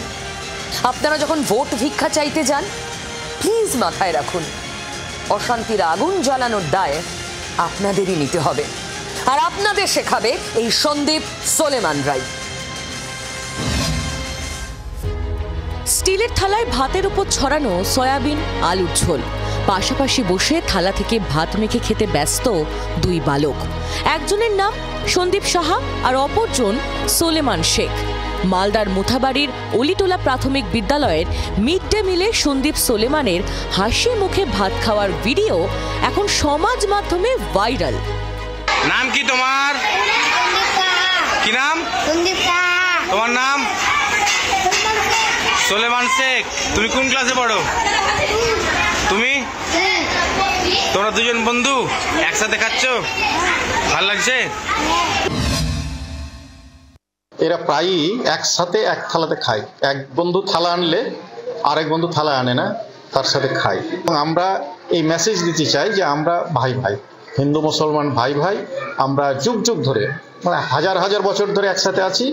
আপনারা যখন ভোট ভিক্ষা চাইতে যান, প্লিজ মাথায় রাখুন, অশান্তির আগুন জ্বালানোর দায় আপনাদেরই নিতে হবে, আর আপনাদের শেখাবে এই সন্দীপ সোলেমান রাই। স্টিলের থালায় ভাতের উপর ছড়ানো সয়াবিন আলুর ঝোল, পাশাপাশি বসে থালা থেকে ভাত মেখে খেতে ব্যস্ত দুই বালক। একজনের নাম সন্দীপ সাহা আর অপরজন সোলেমান শেখ। মালদার মোথাবাড়ির অলিটোলা প্রাথমিক বিদ্যালয়ের মিড ডে মিলে সন্দীপ সোলেমানের হাসি মুখে ভাত খাওয়ার ভিডিও এখন সমাজ মাধ্যমে ভাইরাল। নাম কি তোমার? কি নাম? তোমার নাম? সোলেমান শেখ, তুমি কোন ক্লাসে পড়ো? তুমি? তোমরা দুজন বন্ধু একসাথে খাচ্ছ, ভাল লাগছে? এরা প্রায়ই একসাথে এক থালাতে খায়। এক বন্ধু থালা আনলে আরেক বন্ধু থালা আনে না, তার সাথে খায়। এবং আমরা এই মেসেজ দিতে চাই যে আমরা ভাই ভাই, হিন্দু মুসলমান ভাই ভাই, আমরা যুগ যুগ ধরে মানে হাজার হাজার বছর ধরে একসাথে আছি,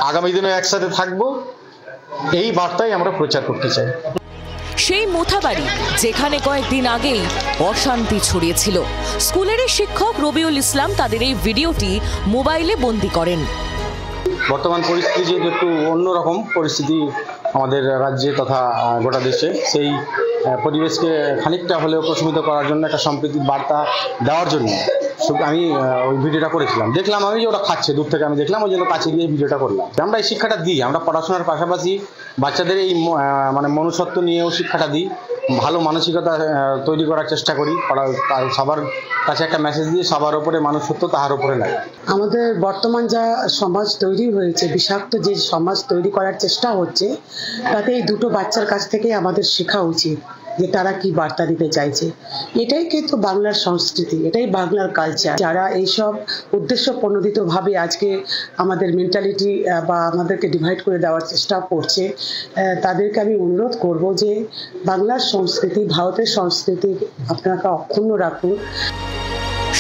আগামী দিনে একসাথে থাকবো, এই বার্তাই আমরা প্রচার করতে চাই। সেই মোথাবাড়ি যেখানে কয়েকদিন আগেই অশান্তি ছড়িয়েছিল, স্কুলের শিক্ষক রবিউল ইসলাম তাদের এই ভিডিওটি মোবাইলে বন্দী করেন। বর্তমান পরিস্থিতি যেহেতু একটু অন্যরকম পরিস্থিতি আমাদের রাজ্যে তথা গোটা দেশে, সেই পরিবেশকে খানিকটা হলেও প্রশমিত করার জন্য, একটা সম্প্রীতির বার্তা দেওয়ার জন্য আমি ওই ভিডিওটা করেছিলাম। দেখলাম আমি যে ওরা খাচ্ছে, দূর থেকে আমি দেখলাম, ওই জন্য কাছে গিয়ে ভিডিওটা করলাম। আমরা এই শিক্ষাটা দিই, আমরা পড়াশোনার পাশাপাশি বাচ্চাদের এই মানে মনুষ্যত্ব নিয়েও শিক্ষাটা দিই, ভালো মানসিকতা তৈরি করার চেষ্টা করি। সবার কাছে একটা মেসেজ দিয়ে সবার ওপরে মানুষত্ব, তাহার ওপরে নাই। আমাদের বর্তমান যা সমাজ তৈরি হয়েছে, বিষাক্ত যে সমাজ তৈরি করার চেষ্টা হচ্ছে, তাতে এই দুটো বাচ্চার কাছ থেকেই আমাদের শেখা উচিত যে তারা কি বার্তা দিতে চাইছে। এটাই কিন্তু বাংলার সংস্কৃতি, এটাই বাংলার কালচার। যারা এইসব উদ্দেশ্য প্রণোদিতভাবে আজকে আমাদের মেন্টালিটি বা আমাদেরকে ডিভাইড করে দেওয়ার চেষ্টা করছে, তাদেরকে আমি অনুরোধ করব যে বাংলার সংস্কৃতি, ভারতের সংস্কৃতি আপনারা অক্ষুণ্ণ রাখুন।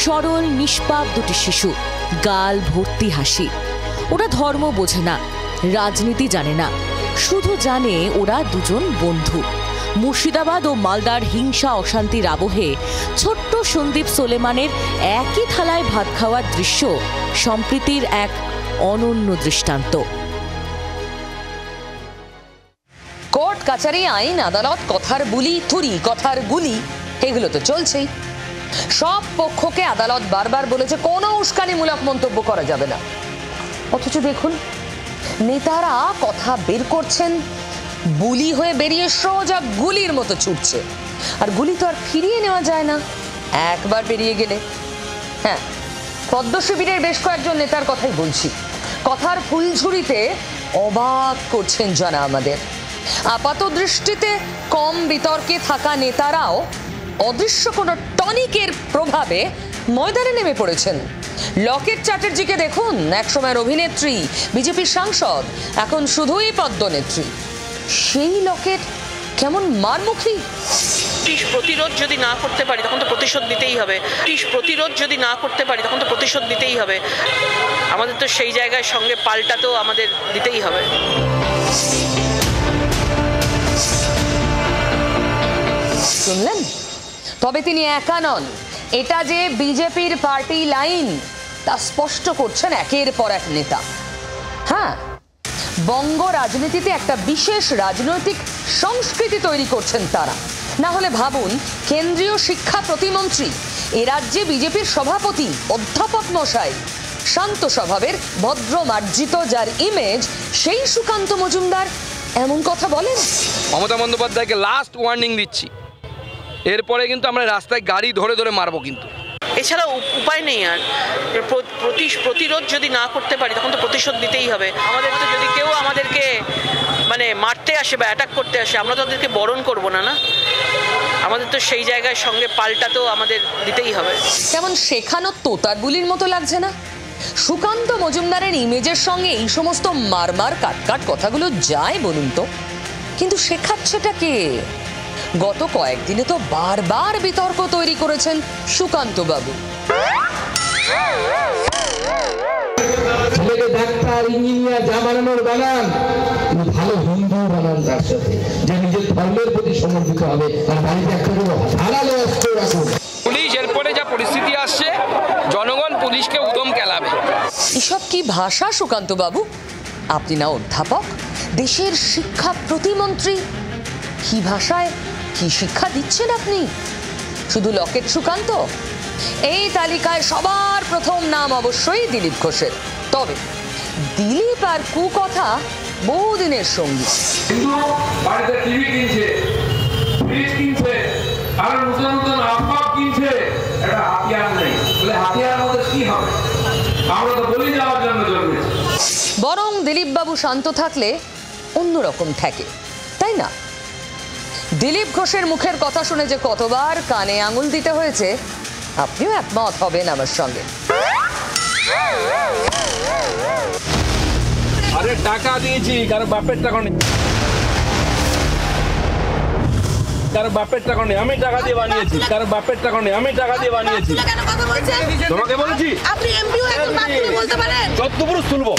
সরল নিষ্পাপ দুটি শিশু, গাল ভর্তি হাসি। ওরা ধর্ম বোঝে না, রাজনীতি জানে না, শুধু জানে ওরা দুজন বন্ধু। মুর্শিদাবাদ ও মালদার হিংসা অশান্তির আবহে ছোট্ট সন্দীপ সোলেমানের একই থালায় ভাত খাওয়ার দৃশ্য সম্প্রীতির এক অনন্য দৃষ্টান্ত। কোর্ট কাচারি, আইন আদালত, কথার বুলি থুরি, কথার গুলি, এগুলো তো চলছেই। সব পক্ষকে আদালত বারবার বলেছে কোনো উস্কানিমূলক মন্তব্য করা যাবে না, অথচ দেখুন নেতারা কথা বের করছেন, বুলি হয়ে বেরিয়ে সোজা গুলির মতো ছুটছে। আর গুলি তো আর ফিরিয়ে নেওয়া যায় না একবার বেরিয়ে গেলে। হ্যাঁ, পদ্ম শিবিরের বেশ কয়েকজন নেতার কথাই বলছি। কথার ফুলঝুরিতে অবাক করছেন যারা আমাদের। আপাত দৃষ্টিতে কম বিতর্কে থাকা নেতারাও অদৃশ্য কোনো টনিকের প্রভাবে ময়দানে নেমে পড়েছেন। লকেট চ্যাটার্জিকে দেখুন, একসময়ের অভিনেত্রী, বিজেপির সাংসদ, এখন শুধুই পদ্মনেত্রী। সেই লকেট কেমন মারমুখী। প্রতিরোধ যদি না করতে পারি তখন তো প্রতিশোধ দিতেই হবে। প্রতিরোধ যদি না করতে পারি তখন তো প্রতিশোধ দিতেই হবে। আমাদের তো সেই জায়গায় সঙ্গে পাল্টা তো আমাদের দিতেই হবে। শুনলেন? তবে তিনি একা নন, এটা যে বিজেপির পার্টি লাইন তা স্পষ্ট করছেন একের পর এক নেতা। হ্যাঁ, বঙ্গ রাজনীতিতে একটা বিশেষ রাজনৈতিক সংস্কৃতি তৈরি করছেন তারা। না হলে ভাবুন, কেন্দ্রীয় শিক্ষা প্রতিমন্ত্রী, এ রাজ্যে বিজেপির সভাপতি অধ্যাপক মশাই, শান্ত স্বভাবের, ভদ্র মার্জিত, যার ইমেজ, সেই সুকান্ত মজুমদার এমন কথা বলেন। মমতা বন্দ্যোপাধ্যায়কে লাস্ট ওয়ার্নিং দিচ্ছি, এরপরে কিন্তু আমরা রাস্তায় গাড়ি ধরে ধরে মারবো কিন্তু। এছাড়া উপায় নেই। আর প্রতিরোধ যদি না করতে পারি তখন তো প্রতিশোধ দিতেই হবে। আমাদের তো যদি কেউ আমাদেরকে মানে মারতে আসে বা অ্যাটাক করতে আসে, আমরা তো তাদেরকে বরণ করবো না। আমাদের তো সেই জায়গায় সঙ্গে পাল্টা তো আমাদের দিতেই হবে। কেমন শেখানো তোতার বুলির মতো লাগছে না? সুকান্ত মজুমদারের ইমেজের সঙ্গে এই সমস্ত মারমার কাটকাট কথাগুলো যায় বলুন তো, কিন্তু শেখাচ্ছেটা কে? গত কয়েকদিনে তো বারবার বিতর্ক তৈরি করেছেন সুকান্ত বাবু। ছেলেকে ডাক্তার, ইঞ্জিনিয়ার যা বানানোর বানান, ভালো হিন্দু বানান, তার সাথে যে নিজের ধর্মের প্রতি সমর্পিত হবে। আর বাড়িতে একটা ধারালো অস্ত্র রাখুন। পুলিশ এরপরে যা পরিস্থিতি আসছে, জনগণ পুলিশকে উদম কেলাবে। এসব কি ভাষা সুকান্ত বাবু? আপনি না অধ্যাপক, দেশের শিক্ষা প্রতিমন্ত্রী, কি ভাষায় কি শিক্ষা দিচ্ছেন আপনি? শুধু লকেট সুকান্ত? এই তালিকায় সবার প্রথম নাম অবশ্যই দিলীপ ঘোষের। তবে দিলীপ আর কুকথা বহুদিনের সঙ্গী। বাড়িতে টিভি কিনছে, ফ্রিজ কিনছে, আর নতুন নতুন আসবাব কিনছে, এটা হাতিয়ার নেই। বলে হাতিয়ার আমাদের কি হবে? আমরা তো বলি যাওয়ার জন্য জন্মেছি। বরং দিলীপ বাবু শান্ত থাকলে অন্যরকম থাকে, তাই না? দিলীপ ঘোষের মুখের কথা শুনে যে কতবার কানে আঙুল দিতে হয়েছে, আপনিও একমত হবেন আমার সঙ্গে। আরে টাকা দিয়েছি, কারো বাপের টাকা নেই, কারো বাপের টাকা নেই, আমি টাকা দিয়ে বানিয়েছি। কারো বাপের টাকা নেই, আমি টাকা দিয়ে বানিয়েছি। তোমাকে বলেছি আপনি এমপিও একজন বাথরুমে বলতে পারেন। যতপুরুষ তুলবো,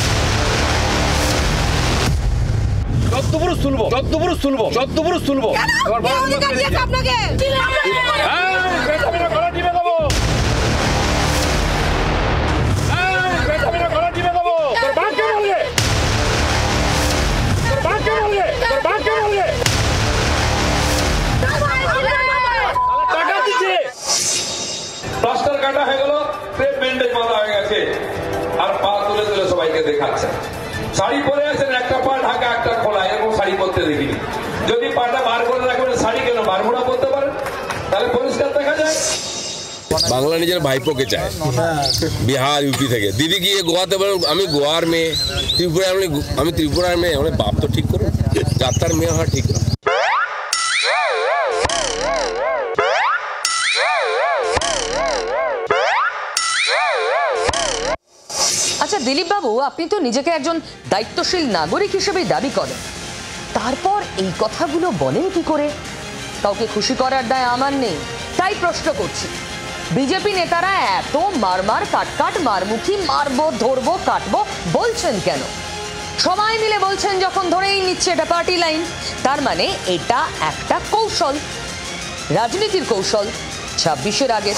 যতপুরুষ তুলবো, যতপুরুষ তুলবো, যতপুরুষ তুলবো। আমার বড় অধিকার দিয়েছে আপনাকে। হ্যাঁ, বেটামেরা গলা টিপে দেবো। হ্যাঁ, বেটামেরা গলা টিপে দেবো। তোর বাপকে বলবে, তোর বাপকে বলবে, তোর বাপকে বলবে। টাকা দিচ্ছে, প্লাস্টার কাটা হয়ে গেল, প্রেম ব্যান্ডেজ বাঁধা হয়ে গেছে, আর পা তুলে তুলে সবাইকে দেখাচ্ছে। শাড়ি পরে আছেন, একটা পা ঢাকা একটা খোলা, এরকম শাড়ি পরতে দেখিনি। যদি পাটা বার করে রাখবেন, শাড়ি কেন বারমুড়া পরতে পারেন, তাহলে পরিষ্কার দেখা যায়। বাংলা নিজের ভাইপোকে চায়, বিহার ইউপি থেকে। দিদি গিয়ে গোয়াতে বলে আমি গোয়ার মেয়ে, ত্রিপুরার আমি ত্রিপুরার মেয়ে। মানে বাপ তো ঠিক করো, যাত্রার মেয়ে হওয়া ঠিক না। আচ্ছা দিলীপ বাবু, আপনি তো নিজেকে একজন দায়িত্বশীল নাগরিক হিসেবেই দাবি করেন, তারপর এই কথাগুলো বলেন কি করে? কাউকে খুশি করার দায় আমার নেই, তাই প্রশ্ন করছি, বিজেপি নেতারা এত মারমার কাটকাট মারমুখী মারবো ধরবো কাটবো বলছেন কেন? সবাই মিলে বলছেন যখন, ধরেই নিচ্ছে এটা পার্টি লাইন, তার মানে এটা একটা কৌশল, রাজনীতির কৌশল 26-এর আগে।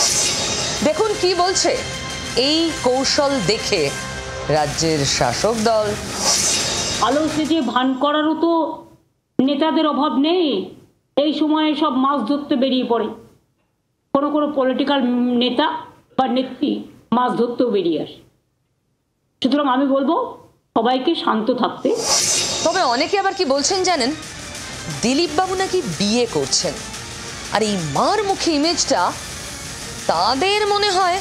দেখুন কি বলছে এই কৌশল দেখে রাজ্যের শাসক দল। আলো সেজে ভান করারও তো নেতাদের অভাব নেই। এই সময়ে সব মাছ ধরতে বেরিয়ে পড়ে, কোনো কোনো পলিটিক্যাল নেতা বা নেত্রী মাছ ধরতেও বেরিয়ে আসে। সুতরাং আমি বলবো সবাইকে শান্ত থাকতে। তবে অনেকে আবার কি বলছেন জানেন, দিলীপ বাবু নাকি বিয়ে করছেন, আর এই মারমুখী ইমেজটা তাদের মনে হয়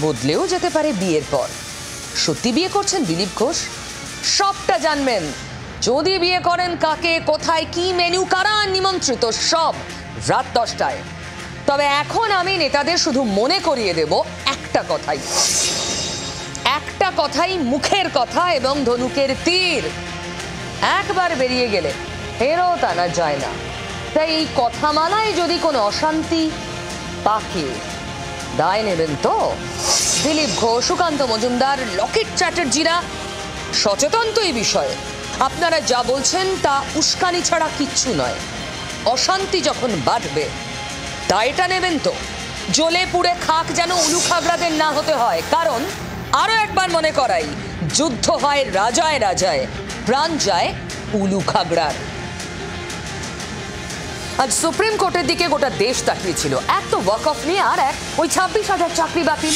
বদলেও যেতে পারে বিয়ের পর। সত্যি বিয়ে করছেন দিলীপ ঘোষ? সবটা জানবেন। যদি বিয়ে করেন, কাকে, কোথায়, কি মেনু, কারা নিমন্ত্রিত, সব রাত 10টায়। তবে এখন আমি নেতাদের শুধু মনে করিয়ে দেব একটা কথাই, মুখের কথা এবং ধনুকের তীর একবার বেরিয়ে গেলে ফেরত আনা যায় না। তাই এই কথামালায় যদি কোনো অশান্তি পাকে, দায় নেবেন তো? দিলীপ ঘোষ, সুকান্ত মজুমদার, লকেট চ্যাটার্জিরা সচেতন তো এই বিষয়ে। আপনারা যা বলছেন তা উস্কানি ছাড়া কিচ্ছু নয়। অশান্তি যখন বাড়বে, দায়টা নেবেন তো? জ্বলে পুড়ে খাক যেন উলুখাগড়াদের না হতে হয়। কারণ আরো একবার মনে করাই, যুদ্ধ হয় রাজায় রাজায়, প্রাণ যায় উলুখাগড়ার। আজ সুপ্রিম কোর্টের দিকে গোটা দেশ তাকিয়েছিল। এক তো ওয়াক অফ নিয়ে, আর এক ওই 26,000 চাকরি বাতিল।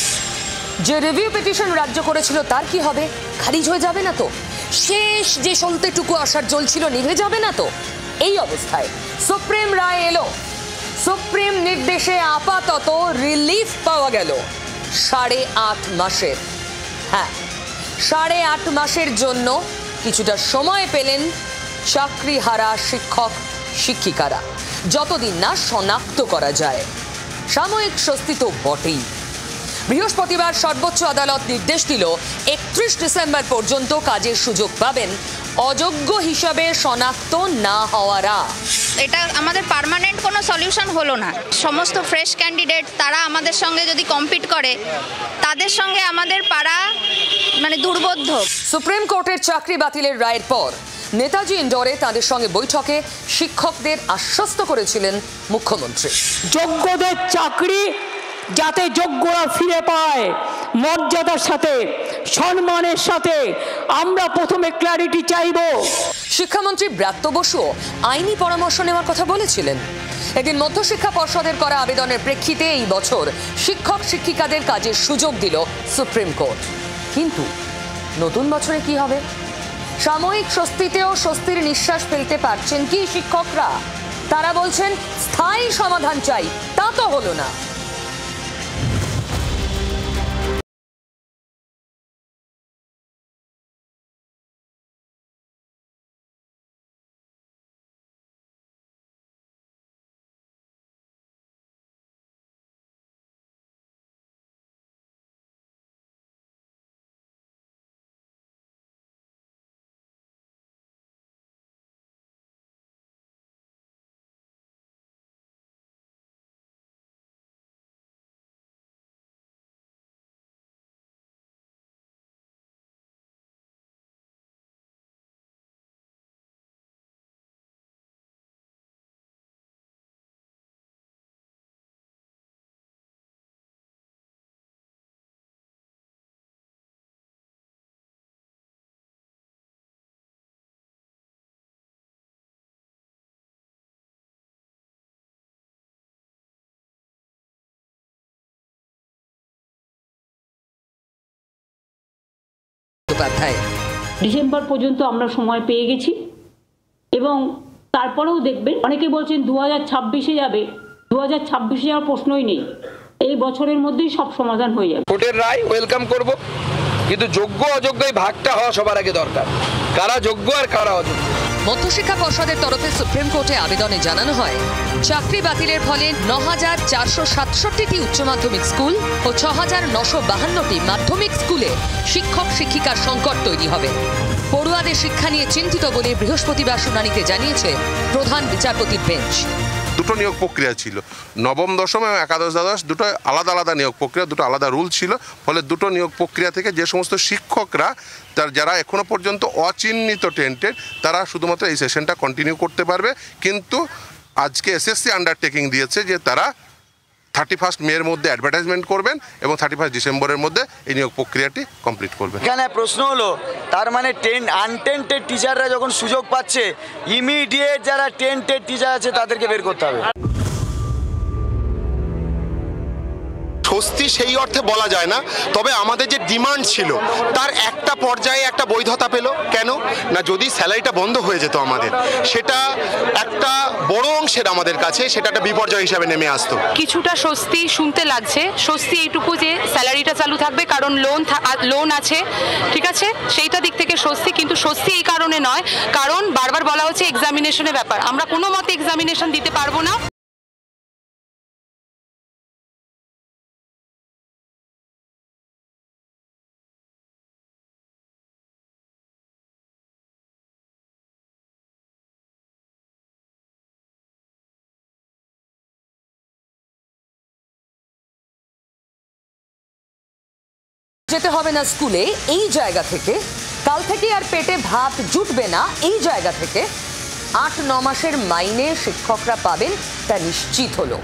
যে রিভিউ পিটিশন রাজ্য করেছিল তার কি হবে? খারিজ হয়ে যাবে না তো? শেষ যে সলতেটুকু আসার জ্বলছিল নিভে যাবে না তো? এই অবস্থায় সুপ্রিম রায় এলো, সুপ্রিম নির্দেশে আপাতত রিলিফ পাওয়া গেল 8.5 মাসের। হ্যাঁ, 8.5 মাসের জন্য কিছুটা সময় পেলেন চাকরি হারা শিক্ষক শিক্ষিকারা, যতদিন না শনাক্ত করা যায়। সাময়িক স্বস্তি তো বটেই। বৃহস্পতিবার সর্বোচ্চ আদালত নির্দেশ দিল 31 ডিসেম্বর পর্যন্ত কাজের সুযোগ পাবেন অযোগ্য হিসাবে শনাক্ত না হওয়ারা। এটা আমাদের পার্মানেন্ট কোনো সলিউশন হলো না। সমস্ত ফ্রেশ ক্যান্ডিডেট তারা আমাদের সঙ্গে যদি কম্পিট করে, তাদের সঙ্গে আমাদের পাড়া মানে দুর্বোধ্য। সুপ্রিম কোর্টের চাকরি বাতিলের রায়ের পর নেতাজি ইন্ডোরে তাদের সঙ্গে বৈঠকে শিক্ষকদের আশ্বস্ত করেছিলেন মুখ্যমন্ত্রী। যোগ্যদের চাকরি যাতে যোগ্যরা ফিরে পায় মর্যাদার সাথে, সম্মানের সাথে, আমরা প্রথমে ক্ল্যারিটি চাইব। শিক্ষামন্ত্রী ব্রাত্য বসুও আইনি পরামর্শ নেওয়ার কথা বলেছিলেন। এদিন মধ্যশিক্ষা পর্ষদের করা আবেদনের প্রেক্ষিতে এই বছর শিক্ষক শিক্ষিকাদের কাজের সুযোগ দিল সুপ্রিম কোর্ট। কিন্তু নতুন বছরে কি হবে? সাময়িক স্বস্তিতেও স্বস্তির নিঃশ্বাস ফেলতে পারছেন কি শিক্ষকরা? তারা বলছেন স্থায়ী সমাধান চাই, তা তো হলো না। বন্দ্যোপাধ্যায়। ডিসেম্বর পর্যন্ত আমরা সময় পেয়ে গেছি এবং তারপরেও দেখবেন অনেকে বলছেন 2026-এ যাবে, 2026-এ যাওয়ার প্রশ্নই নেই, এই বছরের মধ্যেই সব সমাধান হয়ে যাবে। কোর্টের রায় ওয়েলকাম করব, কিন্তু যোগ্য অযোগ্য এই ভাগটা হওয়া সবার আগে দরকার, কারা যোগ্য আর কারা অযোগ্য। মধ্যশিক্ষা পর্ষদের তরফে সুপ্রিম কোর্টে আবেদনে জানানো হয়, চাকরি বাতিলের ফলে 9,467টি উচ্চ মাধ্যমিক স্কুল ও 6,952টি মাধ্যমিক স্কুলে শিক্ষক শিক্ষিকার সংকট তৈরি হবে। পড়ুয়াদের শিক্ষা নিয়ে চিন্তিত বলে বৃহস্পতিবার শুনানিতে জানিয়েছে প্রধান বিচারপতির বেঞ্চ। দুটো নিয়োগ প্রক্রিয়া ছিল, নবম দশম এবং একাদশ দ্বাদশ দুটো আলাদা আলাদা নিয়োগ প্রক্রিয়া, দুটো আলাদা রুল ছিল। ফলে দুটো নিয়োগ প্রক্রিয়া থেকে যে সমস্ত শিক্ষকরা যারা এখনো পর্যন্ত অচিহ্নিত টেন্টেড, তারা শুধুমাত্র এই সেশনটা কন্টিনিউ করতে পারবে। কিন্তু আজকে এসএসসি আন্ডারটেকিং দিয়েছে যে তারা 31 মের মধ্যে অ্যাডভার্টাইজমেন্ট করবেন এবং 31 ডিসেম্বরের মধ্যে এই নিয়োগ প্রক্রিয়াটি কমপ্লিট করবেন। এখানে প্রশ্ন হলো, তার মানে আনটেন্টেড টিচাররা যখন সুযোগ পাচ্ছে, ইমিডিয়েট যারা টেন্টেড টিচার আছে তাদেরকে বের করতে হবে। স্বস্তি সেই অর্থে বলা যায় না, তবে আমাদের যে ডিমান্ড ছিল তার একটা পর্যায়ে একটা বৈধতা পেল। কেন না, যদি স্যালারিটা বন্ধ হয়ে যেত আমাদের, সেটা একটা বড় অংশের আমাদের কাছে সেটা একটা বিপর্যয় হিসাবে নেমে আসতো। কিছুটা স্বস্তি শুনতে লাগছে, স্বস্তি এইটুকু যে স্যালারিটা চালু থাকবে, কারণ লোন আছে, ঠিক আছে, সেইটা দিক থেকে স্বস্তি। কিন্তু স্বস্তি এই কারণে নয়, কারণ বারবার বলা হচ্ছে এক্সামিনেশনের ব্যাপার, আমরা কোনো মতে এক্সামিনেশন দিতে পারবো না। যেতে হবে না স্কুলে, এই জায়গা থেকে কাল থেকে আর পেটে ভাত জুটবে না, এই জায়গা থেকে 8-9 মাসের মাইনে শিক্ষকরা পাবেন, তা নিশ্চিত হলো।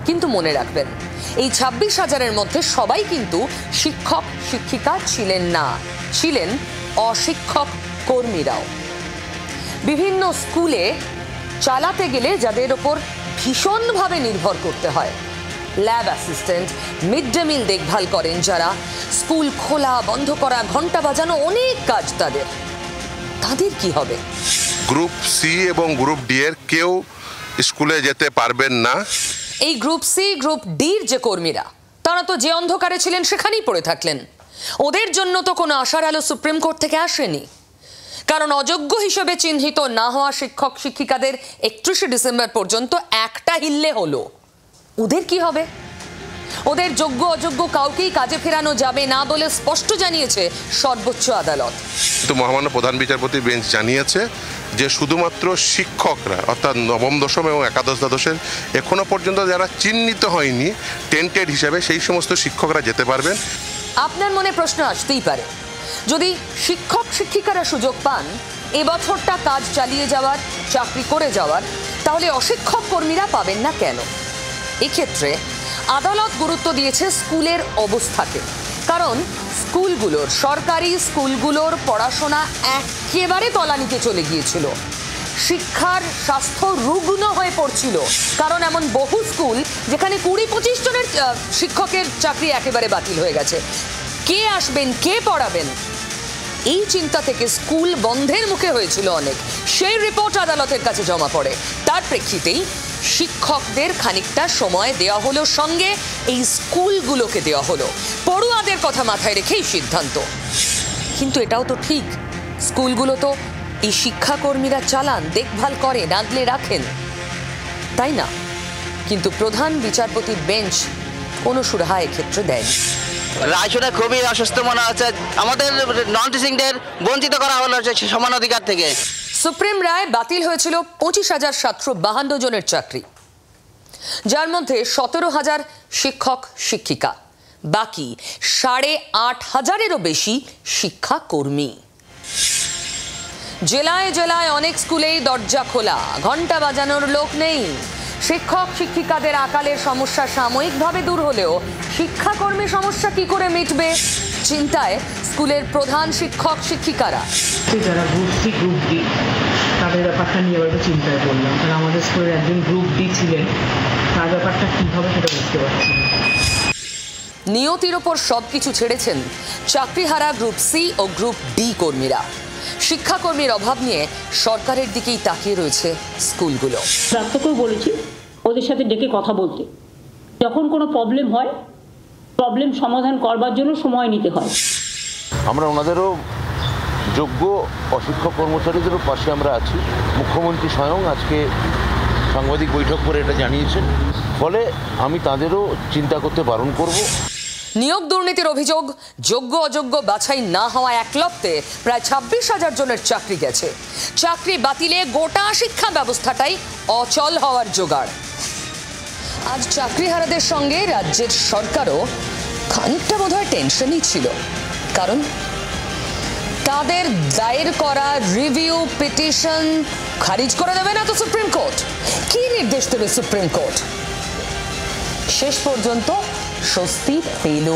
কিন্তু মনে রাখবেন, এই 26,000-এর মধ্যে সবাই কিন্তু শিক্ষক শিক্ষিকা ছিলেন না, ছিলেন অশিক্ষক কর্মীরাও। বিভিন্ন স্কুলে চালাতে গেলে যাদের ওপর ভীষণভাবে নির্ভর করতে হয়, lab assistant, mid day meal দেখভাল করেন যারা, স্কুল খোলা বন্ধ করা, ঘন্টা বাজানো, অনেক কাজ তাদের কি হবে? গ্রুপ সি এবং গ্রুপ ডি এর কেউ স্কুলে যেতে পারবেন না। এই গ্রুপ সি গ্রুপ ডির যে কর্মীরা, তারা তো যে অন্ধকারে ছিলেন সেখানেই পড়ে থাকলেন। ওদের জন্য তো কোনো আশার আলো সুপ্রিম কোর্ট থেকে আসেনি, কারণ অযোগ্য হিসেবে চিহ্নিত না হওয়া শিক্ষক শিক্ষিকাদের 31শে ডিসেম্বর পর্যন্ত একটা হিল্লে হলো। ওদের কি হবে? ওদের যোগ্য অযোগ্য কাউকেই কাজে ফেরানো যাবে না বলে স্পষ্ট জানিয়েছে সর্বোচ্চ আদালত। কিন্তু মহামান্য প্রধান বিচারপতি বেঞ্চ জানিয়েছে যে শুধুমাত্র শিক্ষকরা, অর্থাৎ নবম দশম এবং একাদশ দ্বাদশের এখনো পর্যন্ত যারা চিহ্নিত হয়নি টেন্টেড হিসাবে, সেই সমস্ত শিক্ষকরা যেতে পারবেন। আপনার মনে প্রশ্ন আসতেই পারে, যদি শিক্ষক শিক্ষিকারা সুযোগ পান এবছরটা কাজ চালিয়ে যাওয়ার, চাকরি করে যাওয়ার, তাহলে অশিক্ষক কর্মীরা পাবেন না কেন? এক্ষেত্রে আদালত গুরুত্ব দিয়েছে স্কুলের অবস্থাকে, কারণ স্কুলগুলোর, সরকারি স্কুলগুলোর পড়াশোনা একেবারে তলানিতে চলে গিয়েছিল। শিক্ষার স্বাস্থ্য রুগ্ন হয়ে পড়ছিল, কারণ এমন বহু স্কুল যেখানে 20-25 জনের শিক্ষকের চাকরি একেবারে বাতিল হয়ে গেছে। কে আসবেন, কে পড়াবেন, এই চিন্তা থেকে স্কুল বন্ধের মুখে হয়েছিল অনেক। সেই রিপোর্ট আদালতের কাছে জমা পড়ে, তার প্রেক্ষিতেই শিক্ষকদের খানিকটা সময় দেওয়া হলো, সঙ্গে এই স্কুলগুলোকে দেওয়া হলো। পড়ুয়াদের কথা মাথায় রেখেই সিদ্ধান্ত। কিন্তু এটাও তো ঠিক, স্কুলগুলো তো এই শিক্ষাকর্মীরা চালান, দেখভাল করেন, আগলে রাখেন, তাই না? কিন্তু প্রধান বিচারপতির বেঞ্চ কোনো সুরাহা এক্ষেত্রে দেয়নি। রায়শোটা খুবই অসুস্থ মনে হচ্ছে, আমাদের নন টিচিংদের বঞ্চিত করা হলো সমান অধিকার থেকে। সুপ্রিম রায় বাতিল হয়েছিল 25,752 জনের চাকরি, যার মধ্যে 17,000 শিক্ষক শিক্ষিকা, বাকি 8,500-এরও বেশি শিক্ষাকর্মী। জেলায় জেলায় অনেক স্কুলেই দরজা খোলা, ঘন্টা বাজানোর লোক নেই। শিক্ষক শিক্ষিকাদের আকালের সমস্যা সাময়িকভাবে দূর হলেও শিক্ষাকর্মী সমস্যা কি করে মিটবে, চিন্তায় স্কুলের প্রধান শিক্ষক শিক্ষিকারা। যারা গ্রুপ সি গ্রুপ ডি, তাদের ব্যাপারটা নিয়ে একটু চিন্তায় পড়লাম, কারণ আমাদের স্কুলের একজন গ্রুপ ডি ছিলেন, তার ব্যাপারটা কী হবে সেটা বুঝতে পারছি না। নিয়তির ওপর সবকিছু ছেড়েছেন চাকরিহারা গ্রুপ সি ও গ্রুপ ডি কর্মীরা। শিক্ষাকর্মীর অভাব নিয়ে সরকারের দিকেই তাকিয়ে রয়েছে স্কুলগুলো। প্রাপ্তকেও বলেছি ওদের সাথে ডেকে কথা বলতে, যখন কোনো প্রবলেম হয় প্রবলেম সমাধান করবার জন্য সময় নিতে হয়। আমরা ওনাদেরও যোগ্য অশিক্ষক কর্মচারীদেরও পাশে আমরা আছি। মুখ্যমন্ত্রী স্বয়ং আজকে সাংবাদিক বৈঠক করে এটা জানিয়েছেন, ফলে আমি তাদেরও চিন্তা করতে বারণ করব। নিয়োগ দুর্নীতির অভিযোগ, যোগ্য অযোগ্য বাছাই না হওয়া একলপ্তে প্রায় 26,000 জনের চাকরি গেছে। চাকরি বাতিলে গোটা শিক্ষা ব্যবস্থাটাই অচল হওয়ার জোগাড়। আজ চাকরিহারাদের সঙ্গে রাজ্যের সরকারও খানিকটা বোধহয় টেনশনই ছিল, কারণ তাদের দায়ের করা রিভিউ পিটিশন খারিজ করে দেবে না তো সুপ্রিম কোর্ট? কি নির্দেশ দেবে সুপ্রিম কোর্ট? শেষ পর্যন্ত স্বস্তি পেল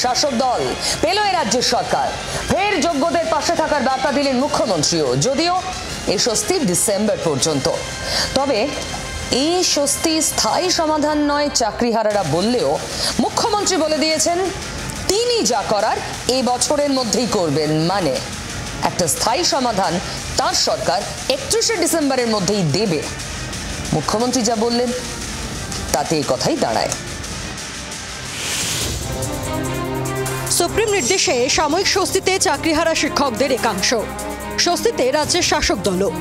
শাসক দল, পেল এ রাজ্যের সরকার। ফের যোগ্যদের পাশে থাকার বার্তা দিলেন মুখ্যমন্ত্রীও, যদিও এই স্বস্তি ডিসেম্বর পর্যন্ত। তবে এই স্বস্তি স্থায়ী সমাধান নয় চাকরিহারারা বললেও মুখ্যমন্ত্রী বলে দিয়েছেন তিনি যা করার এই বছরের মধ্যেই করবেন, মানে একটা স্থায়ী সমাধান তার সরকার 31শে ডিসেম্বরের মধ্যেই দেবে। মুখ্যমন্ত্রী যা বললেন তাতে এই কথাই দাঁড়ায়। সুপ্রিম নির্দেশে সাময়িক স্বস্তিতে চাকরিহারা শিক্ষকদের একাংশ, স্বস্তিতে রাজ্যের শাসক দলও।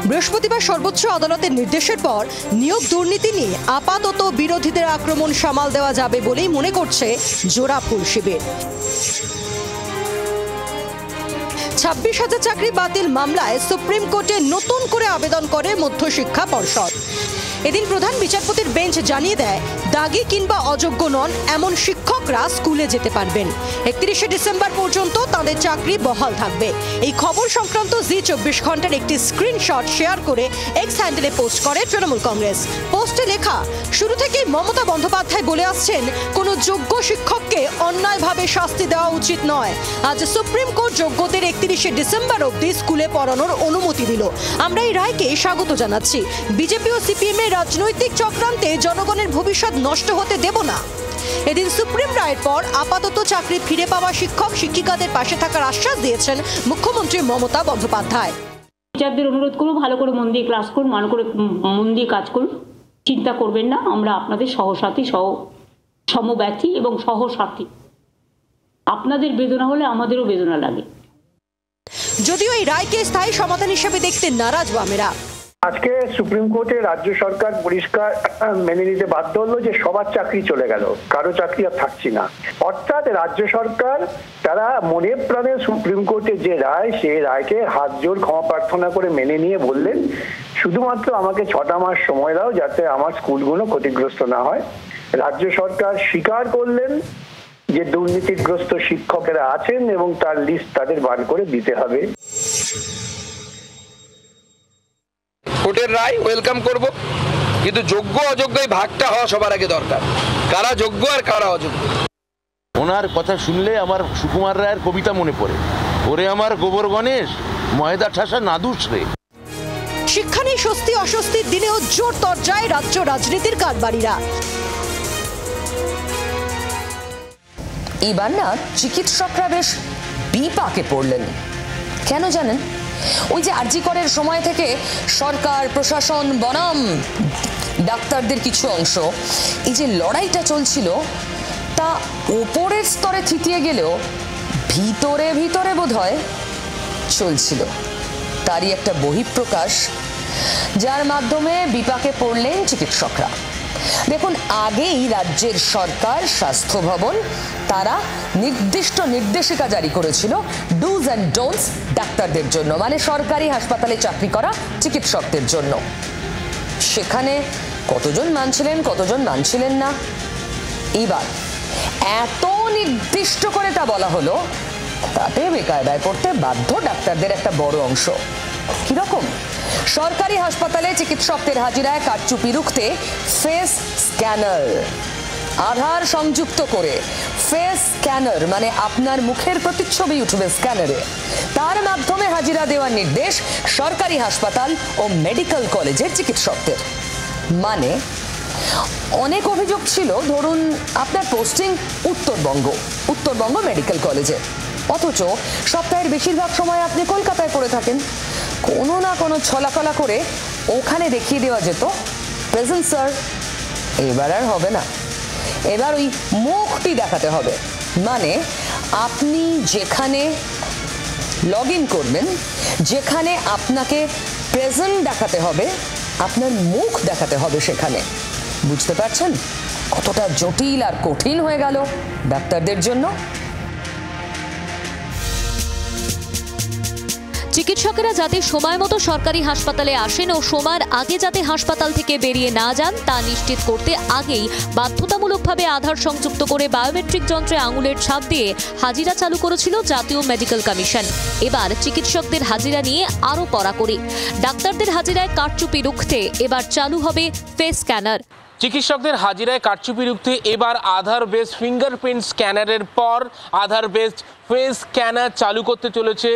বৃহস্পতিবার সর্বোচ্চ আদালতের নির্দেশের পর নিয়োগ দুর্নীতি নিয়ে আপাতত বিরোধীদের আক্রমণ সামাল দেওয়া যাবে বলেই মনে করছে জোড়াফুল শিবির। 26,000 চাকরি বাতিল মামলায় সুপ্রিম কোর্টে নতুন করে আবেদন করে মধ্যশিক্ষা পর্ষদ। এদিন প্রধান বিচারপতির বেঞ্চ জানিয়ে দেয় দাগি কিংবা অযোগ্য নন এমন শিক্ষকরা স্কুলে যেতে পারবেন। 31শে ডিসেম্বর পর্যন্ত তাদের চাকরি বহাল থাকবে। এই খবর সংক্রান্ত জি24 ঘন্টার একটি স্ক্রিনশট শেয়ার করে এক্স হ্যান্ডেলে পোস্ট করে তৃণমূল কংগ্রেস। পোস্টে লেখা, শুরু থেকেই মমতা বন্দ্যোপাধ্যায় বলে আসছেন কোনো যোগ্য শিক্ষককে অন্যায়ভাবে শাস্তি দেওয়া উচিত নয়। আজ সুপ্রিম কোর্ট যোগ্যদের 31শে ডিসেম্বর অবধি স্কুলে পড়ানোর অনুমতি দিল। আমরা এই রায়কে স্বাগত জানাচ্ছি। বিজেপি ও সিপিএম এর রাজনৈতিক চক্রান্তে জনগণের ভবিষ্যৎ নষ্ট হতে দেব না। এদিন সুপ্রিম রায়ের পর আপাতত চাকরি ফিরে পাওয়া শিক্ষক শিক্ষিকাদের পাশে থাকার আশ্বাস দিয়েছেন মুখ্যমন্ত্রী মমতা বন্দ্যোপাধ্যায়। টিচারদের অনুরোধ করুন, ভালো করে মন দিয়ে ক্লাস করুন, মন দিয়ে কাজ করুন, চিন্তা করবেন না, আমরা আপনাদের সহসাথী, সমব্যথী এবং সহসাথী। আপনাদের বেদনা হলে আমাদেরও বেদনা লাগে। যদিও এই রায়কে স্থায়ী সমাধান হিসেবে দেখতে নারাজ বামেরা। আজকে সুপ্রিম কোর্টে রাজ্য সরকার পরিষ্কার মেনে নিতে বাধ্য হলো যে সবার চাকরি চলে গেল, কারো চাকরি আর থাকছে না। অর্থাৎ রাজ্য সরকার তারা মনে প্রাণে সুপ্রিম কোর্টের যে রায়, সেই রায়কে হাত জোর ক্ষমা প্রার্থনা করে মেনে নিয়ে বললেন শুধুমাত্র আমাকে 6টা মাস সময় দাও যাতে আমার স্কুলগুলো ক্ষতিগ্রস্ত না হয়। রাজ্য সরকার স্বীকার করলেন যে দুর্নীতিগ্রস্ত শিক্ষকেরা আছেন এবং তার লিস্ট তাদের বার করে দিতে হবে। কোর্টের রায় ওয়েলকাম করব, কিন্তু যোগ্য অযোগ্য এই ভাগটা হওয়া সবার আগে দরকার, কারা যোগ্য আর কারা অযোগ্য। ওনার কথা শুনলে আমার সুকুমার রায়ের কবিতা মনে পড়ে, ওরে আমার গোবর গণেশ ময়দা ঠাসা নাদুস রে। শিক্ষা নিয়ে স্বস্তি অস্বস্তির দিনেও জোর তরজায় রাজ্য রাজনীতির কারবারিরা। এবার না চিকিৎসকরা বেশ বিপাকে পড়লেন। কেন জানেন? ওই যে আরজি করের সময় থেকে সরকার, প্রশাসন বনাম ডাক্তারদের কিছু অংশ এই যে লড়াইটা চলছিল, তা ওপরের স্তরে থিতিয়ে গেলেও ভিতরে ভিতরে বোধহয় চলছিল। তারই একটা বহিঃপ্রকাশ, যার মাধ্যমে বিপাকে পড়লেন চিকিৎসকরা। দেখুন, আগেই রাজ্যের সরকার, স্বাস্থ্য ভবন তারা নির্দিষ্ট নির্দেশিকা জারি করেছিল ডুজ অ্যান্ড ডোন্টস ডাক্তারদের জন্য, মানে সরকারি হাসপাতালে চাকরি করা চিকিৎসকদের জন্য। সেখানে কতজন মানছিলেন, কতজন মানছিলেন না। এইবার এত নির্দিষ্ট করে তা বলা হলো, তাতে বেকায়দায় পড়তে বাধ্য ডাক্তারদের একটা বড় অংশ। কিরকম? সরকারি হাসপাতালে চিকিৎসকদের হাজিরায় কারচুপি রুখতে ফেস স্ক্যানার, আধার সংযুক্ত করে ফেস স্ক্যানার, মানে আপনার মুখের প্রতিচ্ছবি উঠবে স্ক্যানারে, তার মাধ্যমে হাজিরা দেওয়ার নির্দেশ সরকারি হাসপাতাল ও মেডিকেল কলেজের চিকিৎসকদের। মানে অনেক অভিযোগ ছিল, ধরুন আপনার পোস্টিং উত্তরবঙ্গ মেডিকেল কলেজে, অথচ সপ্তাহের বেশিরভাগ সময় আপনি কলকাতায় পড়ে থাকেন। কোনো না কোনো ছলাকলা করে ওখানে দেখিয়ে দেওয়া যেত, প্রেজেন্ট স্যার। এবার আর হবে না, এবার ওই মুখটি দেখাতে হবে। মানে আপনি যেখানে লগ ইন করবেন, যেখানে আপনাকে প্রেজেন্ট দেখাতে হবে, আপনার মুখ দেখাতে হবে সেখানে। বুঝতে পারছেন কতটা জটিল আর কঠিন হয়ে গেল ডাক্তারদের জন্য? চিকিৎসকেরা যাতে সময় মতো সরকারি হাসপাতালে আসেন ও সময়ের আগে যাতে হাসপাতাল থেকে বেরিয়ে না যান তা নিশ্চিত করতে আগেই বাধ্যতামূলকভাবে আধার সংযুক্ত করে বায়োমেট্রিক যন্ত্রে আঙুলের ছাপ দিয়ে হাজিরা চালু করেছিল জাতীয় মেডিকেল কমিশন। এবার চিকিৎসকদের হাজিরা নিয়ে আরও কড়াকড়ি। ডাক্তারদের হাজিরায় কারচুপি রুখতে এবার চালু হবে ফেস স্ক্যানার। চিকিৎসকদের হাজিরায় কারচুপি রুখতে এবার আধার বেসড ফিঙ্গারপ্রিন্ট স্ক্যানারের পর আধার বেসড ফেস স্ক্যানার চালু করতে চলেছে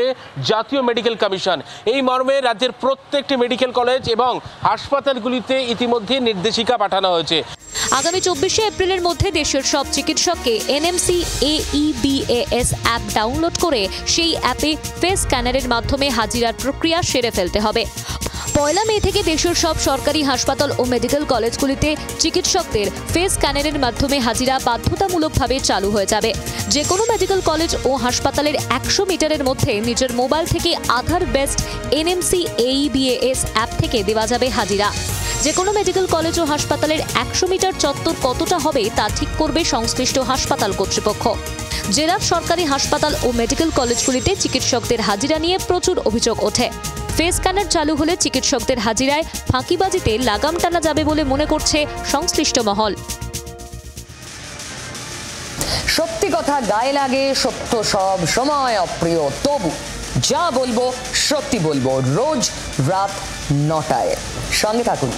জাতীয় মেডিকেল কমিশন। এই মর্মে রাজ্যের প্রত্যেকটি মেডিকেল কলেজ এবং হাসপাতালগুলিতে ইতিমধ্যে নির্দেশিকা পাঠানো হয়েছে। আগামী 24শে এপ্রিলের মধ্যে দেশের সব চিকিৎসককে এনএমসি AEBAS অ্যাপ ডাউনলোড করে সেই অ্যাপে ফেস স্ক্যানারের মাধ্যমে হাজিরার প্রক্রিয়া সেরে ফেলতে হবে। 1 মে থেকে দেশের সব সরকারি হাসপাতাল ও মেডিকেল কলেজগুলিতে চিকিৎসকদের ফেস স্ক্যানারের মাধ্যমে হাজিরা বাধ্যতামূলকভাবে চালু হয়ে যাবে। যে কোনো মেডিকেল কলেজ ও হাসপাতালের 100 মিটারের মধ্যে নিজের মোবাইল থেকে আধার বেসড এনএমসি AEBAS অ্যাপ থেকে দেওয়া যাবে হাজিরা। যে কোনো মেডিকেল কলেজ ও হাসপাতালের 100 মিটার চত্বর কতটা হবে তা ঠিক করবে সংশ্লিষ্ট হাসপাতাল কর্তৃপক্ষ। জেলার সরকারি হাসপাতাল ও মেডিকেল কলেজগুলিতে চিকিৎসকদের হাজিরা নিয়ে প্রচুর অভিযোগ ওঠে। ফেস স্ক্যানার চালু হলে চিকিৎসকদের হাজিরায় ফাঁকিবাজিতে লাগাম টানা যাবে বলে মনে করছে সংশ্লিষ্ট মহল। সত্যি কথা গায়ে লাগে, সত্য সব সময় অপ্রিয়, তবু যা বলবো সত্যি বলবো। রোজ রাত 9টায় সঙ্গে থাকুন।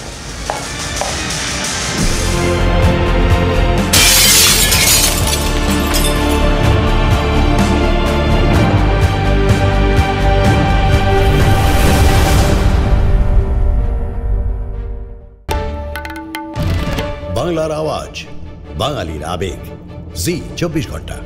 বাংলার আওয়াজ, বাঙালির আবেগ, জি 24 ঘন্টা।